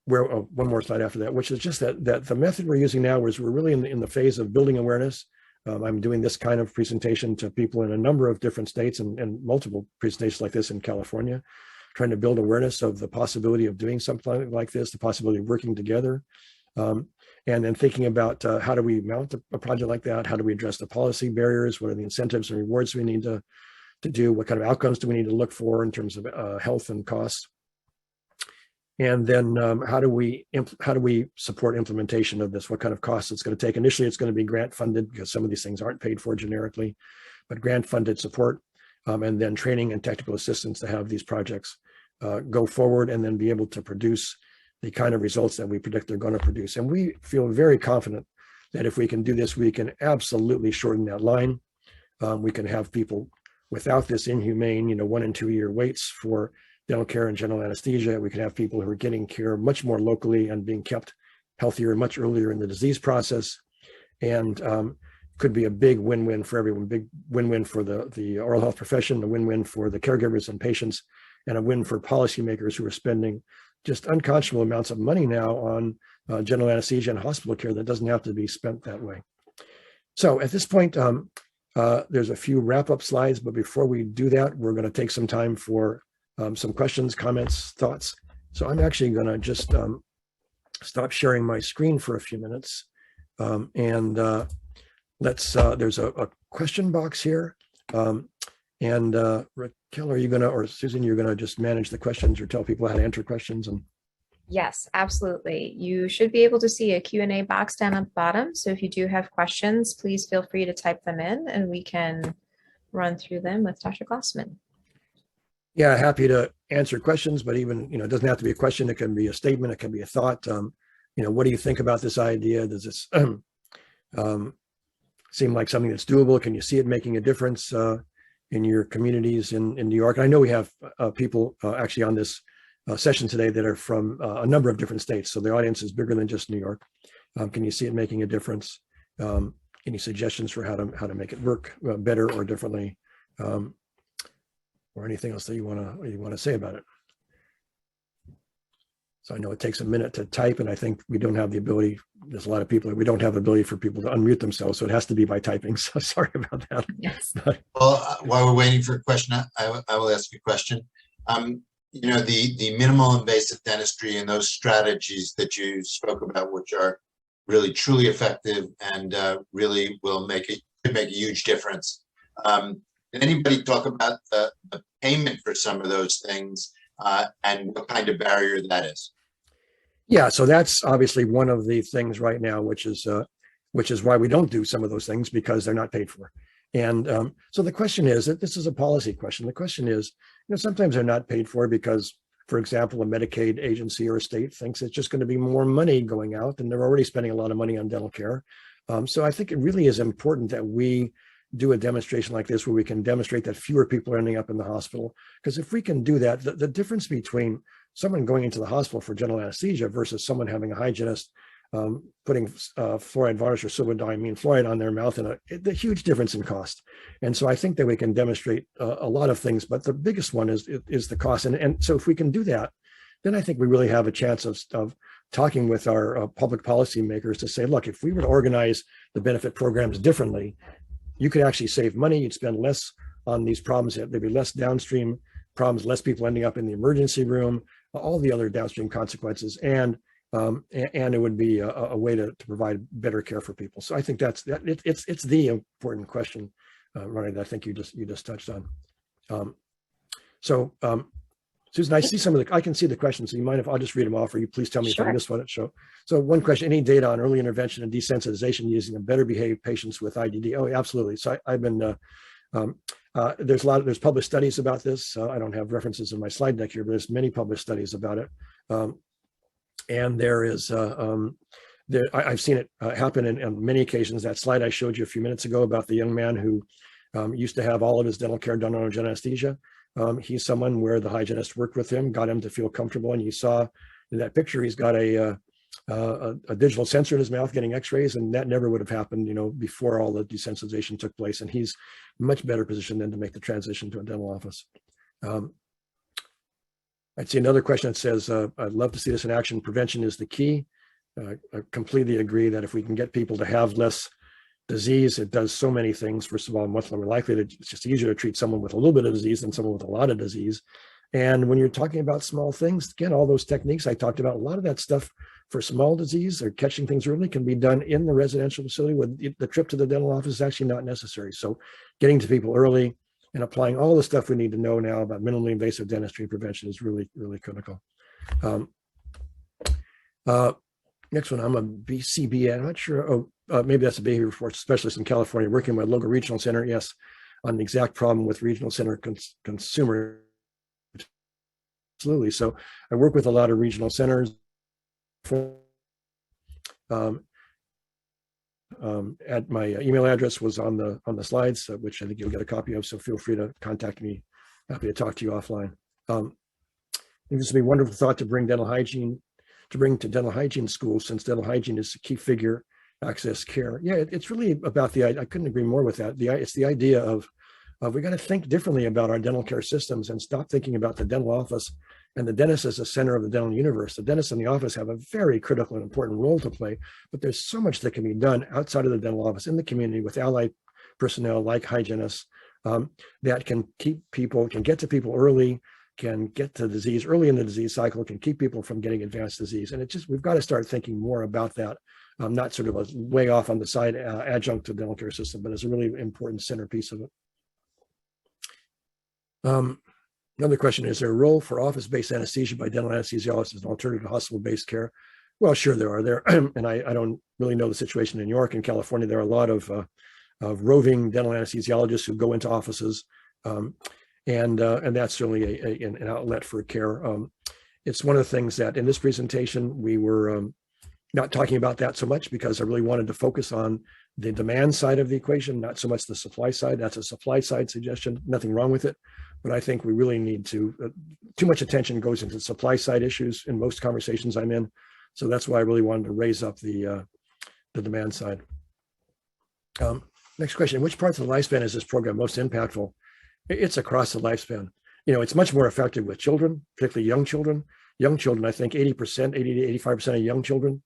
one more slide after that, which is just that the method we're using now is we're really in the phase of building awareness. I'm doing this kind of presentation to people in a number of different states and multiple presentations like this in California, trying to build awareness of the possibility of doing something like this, the possibility of working together, and then thinking about how do we mount a project like that? How do we address the policy barriers? What are the incentives and rewards we need to do? What kind of outcomes do we need to look for in terms of health and costs? And then how do we support implementation of this? What kind of costs it's going to take? Initially, it's going to be grant funded because some of these things aren't paid for generically, but grant funded support, and then training and technical assistance to have these projects go forward and then be able to produce the kind of results that we predict they're going to produce. And we feel very confident that if we can do this, we can absolutely shorten that line. We can have people without this inhumane, 1 and 2 year waits for dental care and general anesthesia. We can have people who are getting care much more locally and being kept healthier much earlier in the disease process. And could be a big win-win for everyone, big win-win for the oral health profession, a win-win for the caregivers and patients, and a win for policymakers who are spending just unconscionable amounts of money now on general anesthesia and hospital care that doesn't have to be spent that way. So at this point, there's a few wrap-up slides, but before we do that, we're going to take some time for some questions, comments, thoughts. So I'm actually going to just stop sharing my screen for a few minutes. There's a question box here. Raquel, are you going to, or Susan, you're going to just manage the questions or tell people how to enter questions? And Yes, absolutely. You should be able to see a Q&A box down at the bottom. So if you do have questions, please feel free to type them in and we can run through them with Dr. Glassman. Yeah, happy to answer questions, but even, it doesn't have to be a question. It can be a statement. It can be a thought. What do you think about this idea? Does this seem like something that's doable? Can you see it making a difference in your communities in New York? And I know we have people actually on this session today that are from a number of different states. So the audience is bigger than just New York. Can you see it making a difference? Any suggestions for how to make it work better or differently? Or anything else that you want to say about it? So I know it takes a minute to type, and I think we don't have the ability. There's a lot of people, we don't have the ability for people to unmute themselves, so it has to be by typing. So sorry about that. Yes. Well, while we're waiting for a question, I will ask you a question. The minimal invasive dentistry and those strategies that you spoke about, which are really truly effective and really will could make a huge difference. Did anybody talk about the payment for some of those things and what kind of barrier that is? Yeah, so that's obviously one of the things right now, which is why we don't do some of those things, because they're not paid for. And so the question is, this is a policy question. The question is, sometimes they're not paid for because, for example, a Medicaid agency or a state thinks it's just going to be more money going out, and they're already spending a lot of money on dental care. So I think it really is important that we do a demonstration like this where we can demonstrate that fewer people are ending up in the hospital. Because if we can do that, the difference between someone going into the hospital for general anesthesia versus someone having a hygienist putting fluoride varnish or silver-diamine fluoride on their mouth, and the huge difference in cost. And so I think that we can demonstrate a lot of things, but the biggest one is the cost. And so if we can do that, then I think we really have a chance of talking with our public policy makers to say, look, if we were to organize the benefit programs differently, you could actually save money. You'd spend less on these problems. There'd be less downstream problems, less people ending up in the emergency room, all the other downstream consequences, and it would be a way to provide better care for people. So I think it's the important question, Ronnie, that I think you just touched on. Susan, I can see the questions. So you mind if I'll just read them off, or you please tell me if I missed one. So one question: any data on early intervention and desensitization using a better behaved patients with IDD? Oh, absolutely. So I've been there's published studies about this. I don't have references in my slide deck here, but there's many published studies about it. And there is, I've seen it happen on many occasions. That slide I showed you a few minutes ago about the young man who used to have all of his dental care done on general anesthesia. He's someone where the hygienist worked with him, got him to feel comfortable. And you saw in that picture, he's got a digital sensor in his mouth getting x-rays, and that never would have happened, before all the desensitization took place. And he's much better positioned then to make the transition to a dental office. I'd see another question that says, I'd love to see this in action. Prevention is the key. I completely agree that if we can get people to have less disease, it does so many things. First of all, much more likely it's just easier to treat someone with a little bit of disease than someone with a lot of disease. And when you're talking about small things, again, all those techniques I talked about, a lot of that stuff for small disease or catching things early can be done in the residential facility, where the trip to the dental office is actually not necessary. So getting to people early and applying all the stuff we need to know now about minimally invasive dentistry prevention is really, really critical. Next one, I'm a BCBA. I'm not sure. Oh, maybe that's a behavior sports specialist in California, working with local regional center. Yes, on the exact problem with regional center consumer. Absolutely. So I work with a lot of regional centers. At my email address was on the slides, which I think you'll get a copy of. So feel free to contact me. Happy to talk to you offline. I think this would be a wonderful thought to bring dental hygiene, to bring to dental hygiene schools, since dental hygiene is a key figure access care. Yeah, it's really about I couldn't agree more with that. It's the idea of we got to think differently about our dental care systems and stop thinking about the dental office and the dentist as the center of the dental universe. The dentists in the office have a very critical and important role to play, but there's so much that can be done outside of the dental office in the community with allied personnel like hygienists that can get to people early, can get to disease early in the disease cycle, can keep people from getting advanced disease. And we've got to start thinking more about that, not sort of a way off on the side adjunct to the dental care system, but as a really important centerpiece of it. Another question, is there a role for office-based anesthesia by dental anesthesiologists as an alternative to hospital-based care? Well, sure there are. And I don't really know the situation in New York and California. There are a lot of roving dental anesthesiologists who go into offices, and that's certainly an outlet for care. It's one of the things that in this presentation, we were not talking about that so much because I really wanted to focus on the demand side of the equation, not so much the supply side. That's a supply side suggestion, nothing wrong with it. But I think we really need to, too much attention goes into supply side issues in most conversations I'm in. So that's why I really wanted to raise up the demand side. Next question, which parts of the lifespan is this program most impactful? It's across the lifespan. It's much more effective with children, particularly young children. Young children, I think 80%, 80 to 85% of young children,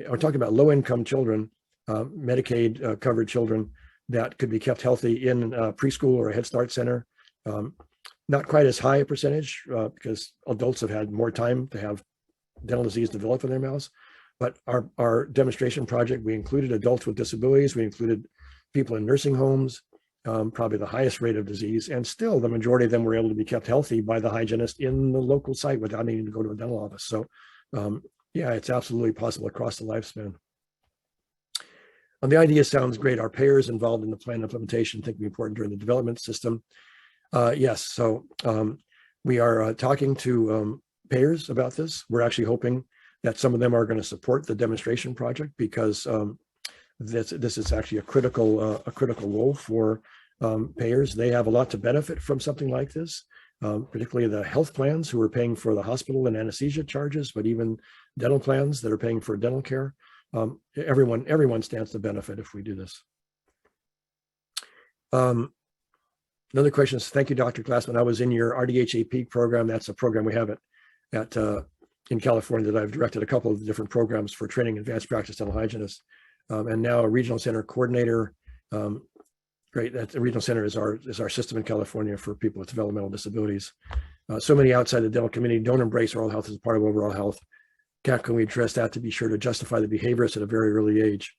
we're talking about low income children, Medicaid covered children that could be kept healthy in preschool or a Head Start center. Not quite as high a percentage because adults have had more time to have dental disease develop in their mouths. But our demonstration project, we included adults with disabilities. We included people in nursing homes, probably the highest rate of disease. And still the majority of them were able to be kept healthy by the hygienist in the local site without needing to go to a dental office. So yeah, it's absolutely possible across the lifespan. The idea sounds great. Our payers involved in the plan implementation think be important during the development system. Yes, so we are talking to payers about this. We're actually hoping that some of them are going to support the demonstration project because this is actually a critical role for payers. They have a lot to benefit from something like this, particularly the health plans who are paying for the hospital and anesthesia charges, but even dental plans that are paying for dental care. Everyone stands to benefit if we do this. Another question is, thank you, Dr. Glassman. I was in your RDHAP program. That's a program we have in California that I've directed a couple of different programs for training advanced practice dental hygienists. And now a regional center coordinator. Great, that regional center is our system in California for people with developmental disabilities. So many outside the dental community don't embrace oral health as part of overall health. How can we address that to be sure to justify the behaviorists at a very early age?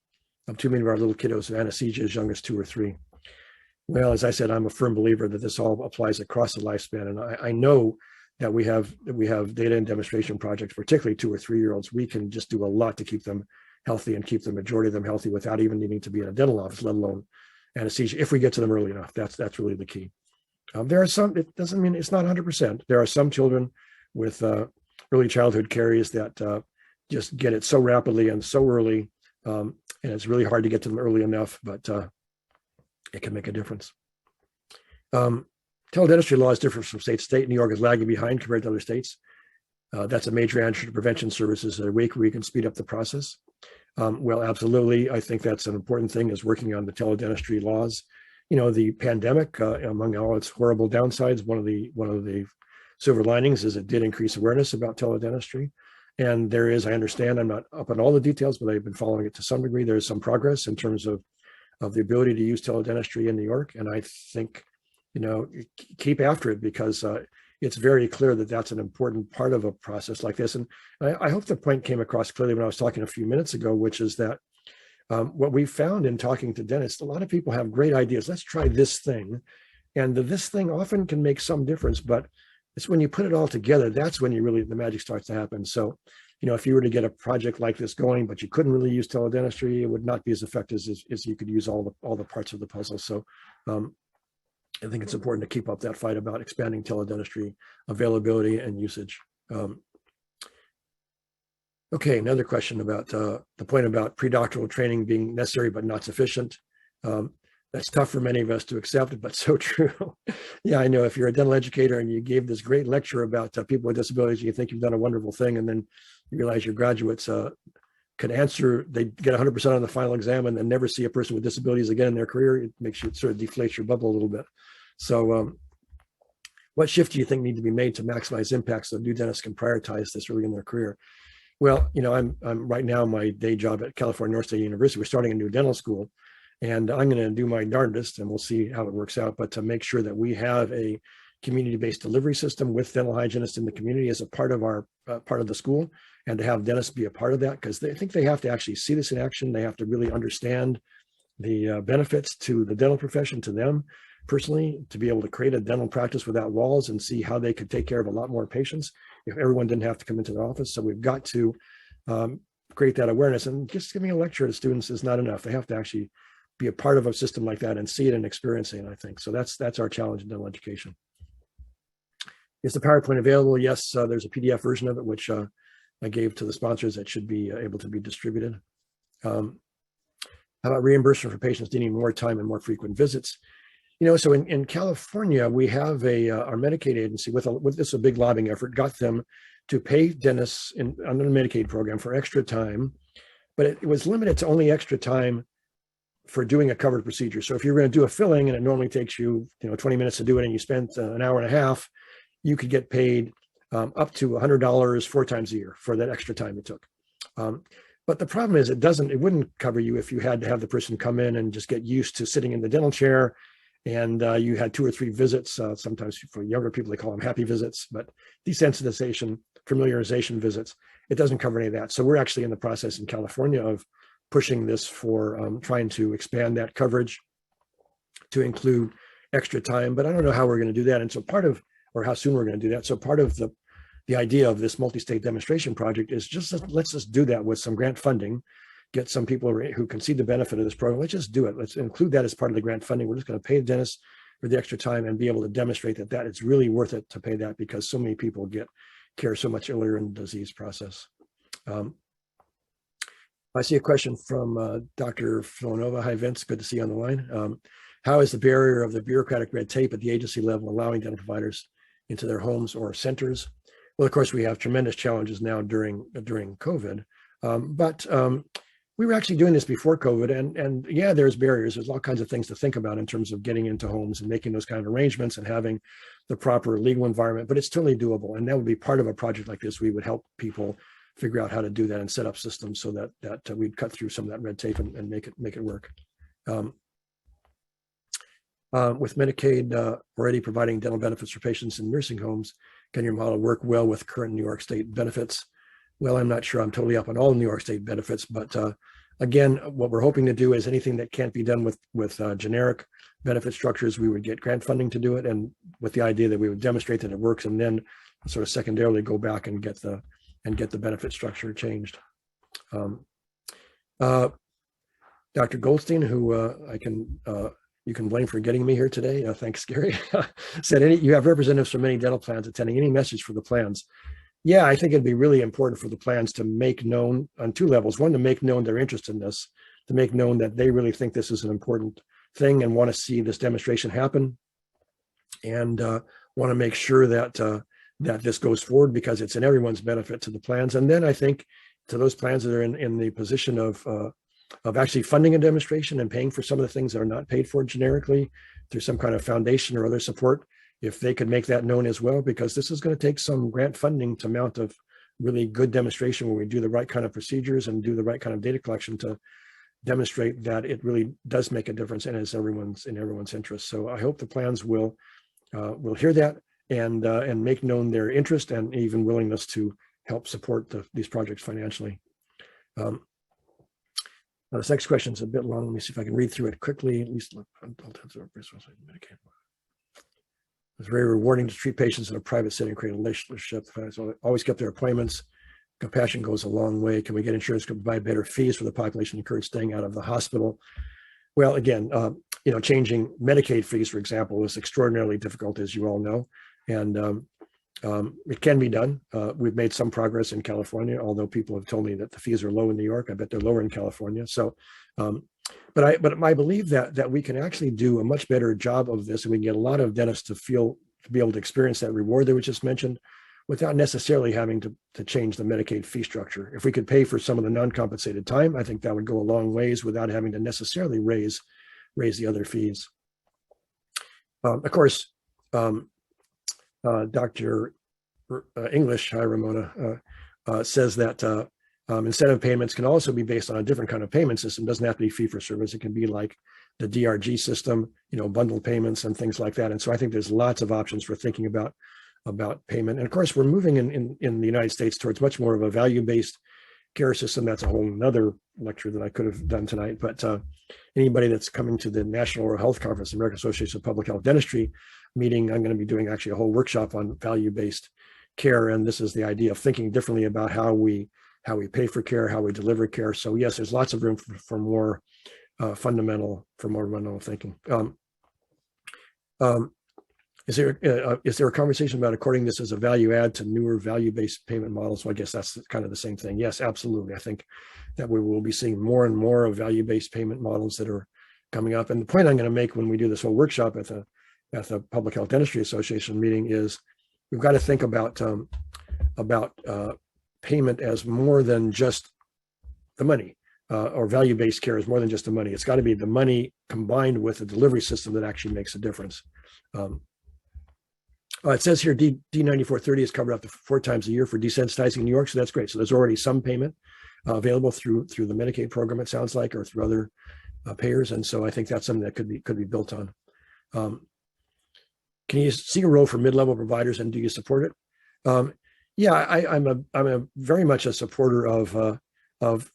Too many of our little kiddos have anesthesia as young as 2 or 3. Well, as I said, I'm a firm believer that this all applies across the lifespan. And I know that we have data and demonstration projects, particularly 2 or 3-year-olds. We can just do a lot to keep them healthy and keep the majority of them healthy without even needing to be in a dental office, let alone anesthesia, if we get to them early enough. That's really the key. There are some, it doesn't mean it's not 100%. There are some children with early childhood caries that just get it so rapidly and so early, and it's really hard to get to them early enough, but it can make a difference. Teledentistry law is different from state to state. New York is lagging behind compared to other states. That's a major answer to prevention services a week where we can speed up the process. Well, absolutely. I think that's an important thing, is working on the teledentistry laws. The pandemic, among all its horrible downsides, one of the silver linings is it did increase awareness about teledentistry. And there is, I understand, I'm not up on all the details, but I've been following it to some degree. There's some progress in terms of the ability to use teledentistry in New York. And I think, keep after it, because it's very clear that that's an important part of a process like this. And I hope the point came across clearly when I was talking a few minutes ago, which is that what we found in talking to dentists, a lot of people have great ideas. Let's try this thing. And this thing often can make some difference, but it's when you put it all together, that's when the magic starts to happen. So if you were to get a project like this going, but you couldn't really use teledentistry, it would not be as effective as you could use all the parts of the puzzle. So I think it's important to keep up that fight about expanding teledentistry availability and usage. Okay, another question about the point about pre-doctoral training being necessary but not sufficient. That's tough for many of us to accept, but so true. Yeah, I know if you're a dental educator and you gave this great lecture about people with disabilities, you think you've done a wonderful thing, and then you realize your graduates could answer, they get 100% on the final exam and then never see a person with disabilities again in their career. It makes you sort of deflates your bubble a little bit. So what shift do you think need to be made to maximize impact so new dentists can prioritize this early in their career? Well, I'm right now, my day job at California Northstate University, we're starting a new dental school, and I'm going to do my darndest, and we'll see how it works out, but to make sure that we have a community-based delivery system with dental hygienists in the community as a part of our part of the school, and to have dentists be a part of that, because they think they have to actually see this in action. They have to really understand the benefits to the dental profession, to them personally, to be able to create a dental practice without walls and see how they could take care of a lot more patients if everyone didn't have to come into the office. So we've got to create that awareness, and just giving a lecture to students is not enough. They have to actually be a part of a system like that and see it and experience it, I think. So that's our challenge in dental education. Is the PowerPoint available? Yes, there's a PDF version of it, which I gave to the sponsors that should be able to be distributed. How about reimbursement for patients needing more time and more frequent visits? So in California, we have our Medicaid agency with this a big lobbying effort, got them to pay dentists under the Medicaid program for extra time, but it was limited to only extra time for doing a covered procedure. So if you're going to do a filling and it normally takes you 20 minutes to do it, and you spent an hour and a half, you could get paid up to $100 4 times a year for that extra time it took. But the problem is it wouldn't cover you if you had to have the person come in and just get used to sitting in the dental chair, and you had 2 or 3 visits. Sometimes for younger people, they call them happy visits, but desensitization, familiarization visits, it doesn't cover any of that. So we're actually in the process in California of pushing this for trying to expand that coverage to include extra time, but I don't know how we're going to do that. And so or how soon we're going to do that. So part of the idea of this multi-state demonstration project is let's just do that with some grant funding, get some people who can see the benefit of this program. Let's just do it. Let's include that as part of the grant funding. We're just going to pay the dentist for the extra time and be able to demonstrate that it's really worth it to pay that, because so many people get care so much earlier in the disease process. I see a question from Dr. Filanova. Hi, Vince. Good to see you on the line. How is the barrier of the bureaucratic red tape at the agency level allowing dental providers into their homes or centers? Well, of course, we have tremendous challenges now during COVID, but we were actually doing this before COVID, and yeah, there's barriers. There's all kinds of things to think about in terms of getting into homes and making those kind of arrangements and having the proper legal environment, but it's totally doable. And that would be part of a project like this. We would help people figure out how to do that and set up systems so that we'd cut through some of that red tape and make it work. With Medicaid already providing dental benefits for patients in nursing homes, can your model work well with current New York State benefits? Well, I'm not sure I'm totally up on all New York State benefits, but again, what we're hoping to do is anything that can't be done with generic benefit structures, we would get grant funding to do it, and with the idea that we would demonstrate that it works, and then sort of secondarily go back and get the benefit structure changed. Dr. Goldstein, who you can blame for getting me here today. Thanks, Gary. Said you have representatives from many dental plans attending. Any message for the plans? Yeah, I think it'd be really important for the plans to make known on 2 levels. One, to make known their interest in this, to make known that they really think this is an important thing and want to see this demonstration happen, and want to make sure that this goes forward, because it's in everyone's benefit to the plans. And then I think to those plans that are in the position of actually funding a demonstration and paying for some of the things that are not paid for generically through some kind of foundation or other support, if they could make that known as well, because this is going to take some grant funding to mount a really good demonstration where we do the right kind of procedures and do the right kind of data collection to demonstrate that it really does make a difference and is in everyone's interest. So I hope the plans will hear that and make known their interest and even willingness to help support these projects financially. This next question is a bit long. Let me see if I can read through it quickly. At least it's very rewarding to treat patients in a private setting, create a relationship. So always kept their appointments. Compassion goes a long way. Can we get insurance to provide better fees for the population encouraged staying out of the hospital? Well, again, changing Medicaid fees, for example, is extraordinarily difficult, as you all know, and it can be done. We've made some progress in California, although people have told me that the fees are low in New York. I bet they're lower in California. So, but I believe that we can actually do a much better job of this, and we can get a lot of dentists to be able to experience that reward that we just mentioned, without necessarily having to change the Medicaid fee structure. If we could pay for some of the non-compensated time, I think that would go a long ways without having to necessarily raise the other fees. Of course, Dr. English, hi Ramona, says that incentive payments can also be based on a different kind of payment system. It doesn't have to be fee for service. It can be like the DRG system, bundled payments and things like that. And so I think there's lots of options for thinking about payment. And of course, we're moving in the United States towards much more of a value-based care system. That's a whole nother lecture that I could have done tonight. But anybody that's coming to the National Oral Health Conference, the American Association of Public Health Dentistry meeting, I'm going to be doing actually a whole workshop on value-based care. And this is the idea of thinking differently about how we pay for care, how we deliver care. So yes, there's lots of room for more fundamental thinking. Is there a conversation about according this as a value add to newer value-based payment models? So I guess that's kind of the same thing. Yes, absolutely. I think that we will be seeing more and more of value-based payment models that are coming up. And the point I'm going to make when we do this whole workshop at the Public Health Dentistry Association meeting is we've got to think about payment as more than just the money, or value-based care is more than just the money. It's got to be the money combined with a delivery system that actually makes a difference. It says here D9430 is covered up to 4 times a year for desensitizing in New York, so that's great. So there's already some payment available through the Medicaid program, it sounds like, or through other payers, and so I think that's something that could be built on. Can you see a role for mid-level providers, and do you support it? Yeah, I'm very much a supporter of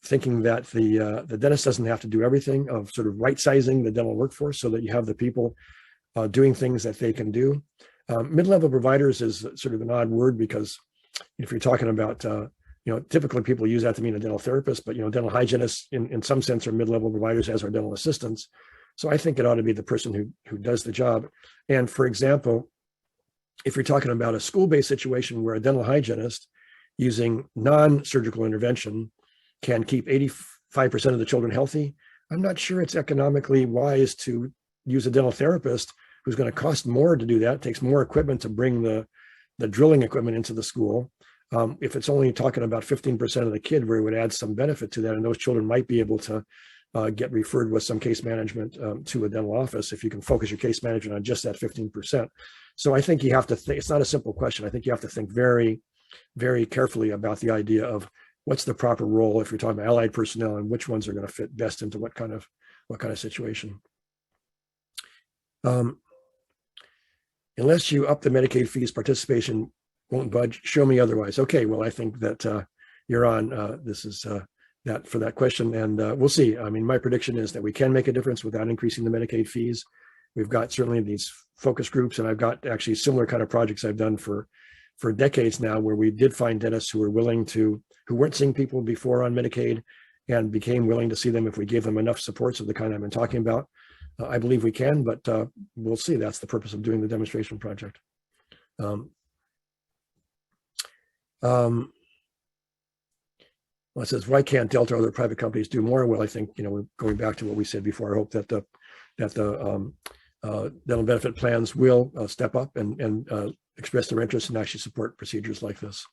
thinking that the dentist doesn't have to do everything, of sort of right-sizing the dental workforce so that you have the people doing things that they can do. Mid-level providers is sort of an odd word because if you're talking about, typically people use that to mean a dental therapist, but, dental hygienists in some sense are mid-level providers, as are dental assistants. So I think it ought to be the person who does the job. And for example, if you're talking about a school-based situation where a dental hygienist using non-surgical intervention can keep 85% of the children healthy, I'm not sure it's economically wise to use a dental therapist who's going to cost more to do that. It takes more equipment to bring the drilling equipment into the school. If it's only talking about 15% of the kid, where it would add some benefit to that, and those children might be able to get referred with some case management to a dental office if you can focus your case management on just that 15%. So I think you have to think, it's not a simple question. I think you have to think very, very carefully about the idea of what's the proper role if you're talking about allied personnel, and which ones are going to fit best into what kind of situation. Unless you up the Medicaid fees, participation won't budge. Show me otherwise. Okay, well, I think that you're on. This is that for that question, and we'll see. I mean, my prediction is that we can make a difference without increasing the Medicaid fees. We've got certainly these focus groups, and I've got actually similar kind of projects I've done for decades now, where we did find dentists who were willing to, who weren't seeing people before on Medicaid, and became willing to see them if we gave them enough supports of the kind I've been talking about. I believe we can, but we'll see. That's the purpose of doing the demonstration project. Well, it says, why can't Delta or other private companies do more? Well, I think, we're going back to what we said before. I hope that the dental benefit plans will step up and express their interest and actually support procedures like this.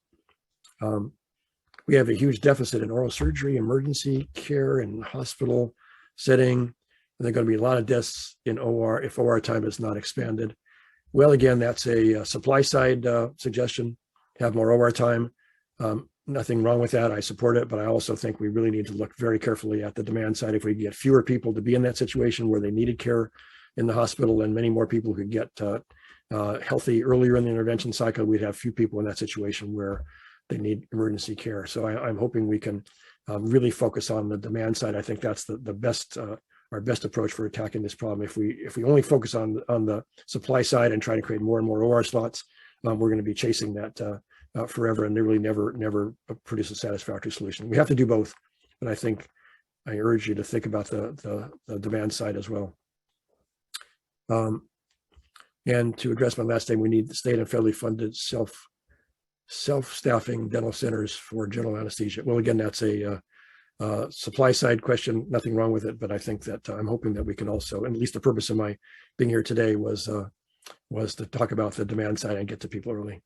We have a huge deficit in oral surgery, emergency care, and hospital setting. And there are going to be a lot of deaths in OR if OR time is not expanded. Well, again, that's a supply side suggestion, have more OR time. Nothing wrong with that. I support it, but I also think we really need to look very carefully at the demand side. If we get fewer people to be in that situation where they needed care in the hospital, and many more people who could get healthy earlier in the intervention cycle, we'd have few people in that situation where they need emergency care. So I'm hoping we can really focus on the demand side. I think that's the best, our best approach for attacking this problem. If we only focus on the supply side and try to create more and more OR slots, we're going to be chasing that forever and really never produce a satisfactory solution. We have to do both, but I think I urge you to think about the demand side as well. And to address my last thing, we need the state and federally funded self-staffing dental centers for general anesthesia. Well, again, that's a supply side question, nothing wrong with it, but I think that I'm hoping that we can also, and at least the purpose of my being here today was to talk about the demand side and get to people early.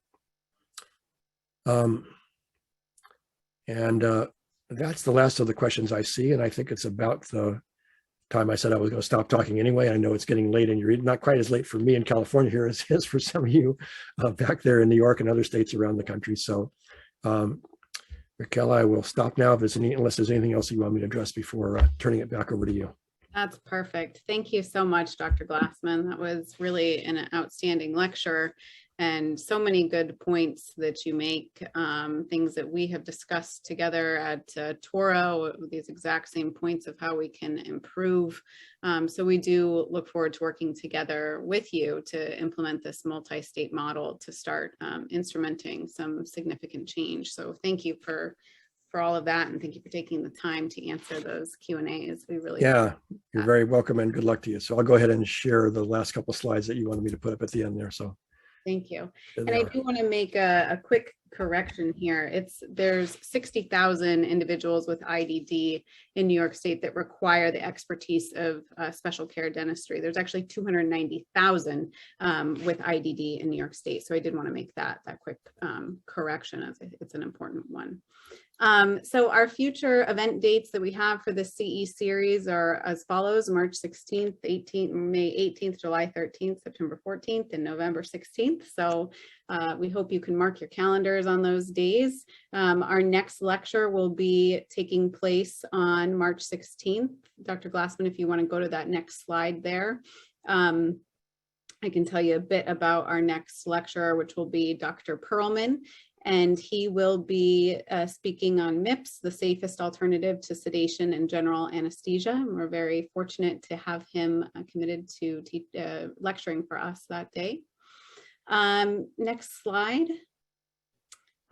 That's the last of the questions I see, and I think it's about the time I said I was going to stop talking anyway. I know it's getting late, and you're not quite as late for me in California here as it is for some of you back there in New York and other states around the country. So, Raquel, I will stop now unless there's anything else you want me to address before turning it back over to you. That's perfect. Thank you so much, Dr. Glassman. That was really an outstanding lecture, and so many good points that you make, things that we have discussed together at Touro, these exact same points of how we can improve. So we do look forward to working together with you to implement this multi-state model to start instrumenting some significant change. So thank you for all of that, and thank you for taking the time to answer those Q&As. We really you're very welcome, and good luck to you. So I'll go ahead and share the last couple of slides that you wanted me to put up at the end there. So thank you. And I do want to make a quick correction here. There's 60,000 individuals with IDD in New York State that require the expertise of special care dentistry. There's actually 290,000 with IDD in New York State. So I did want to make that quick correction, as it's an important one. So our future event dates that we have for the CE series are as follows: March 16th, 18th, May 18th, July 13th, September 14th, and November 16th. So we hope you can mark your calendars on those days. Our next lecture will be taking place on March 16th. Dr. Glassman, if you want to go to that next slide there. I can tell you a bit about our next lecturer, which will be Dr. Perlman. And he will be speaking on MIPS, the safest alternative to sedation and general anesthesia. And we're very fortunate to have him committed to lecturing for us that day. Next slide.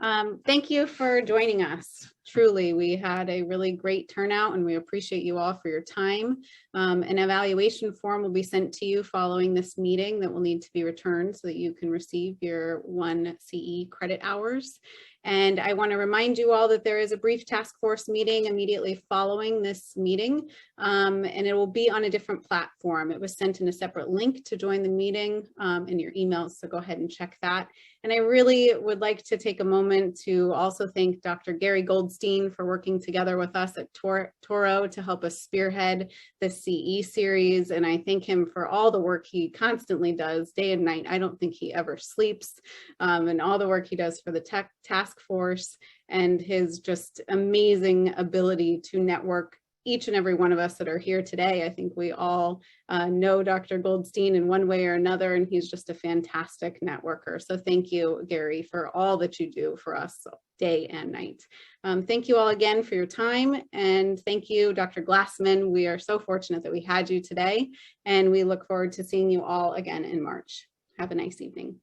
Thank you for joining us. Truly, we had a really great turnout, and we appreciate you all for your time. An evaluation form will be sent to you following this meeting that will need to be returned so that you can receive your 1 CE credit hours. And I want to remind you all that there is a brief task force meeting immediately following this meeting, and it will be on a different platform. It was sent in a separate link to join the meeting in your emails, so go ahead and check that. And I really would like to take a moment to also thank Dr. Gary Goldstein for working together with us at Touro to help us spearhead the CE series. And I thank him for all the work he constantly does day and night. I don't think he ever sleeps, and all the work he does for the task force, and his just amazing ability to network each and every one of us that are here today. I think we all know Dr. Goldstein in one way or another, and he's just a fantastic networker. So thank you, Gary, for all that you do for us day and night. Thank you all again for your time, and thank you, Dr. Glassman. We are so fortunate that we had you today, and we look forward to seeing you all again in March. Have a nice evening.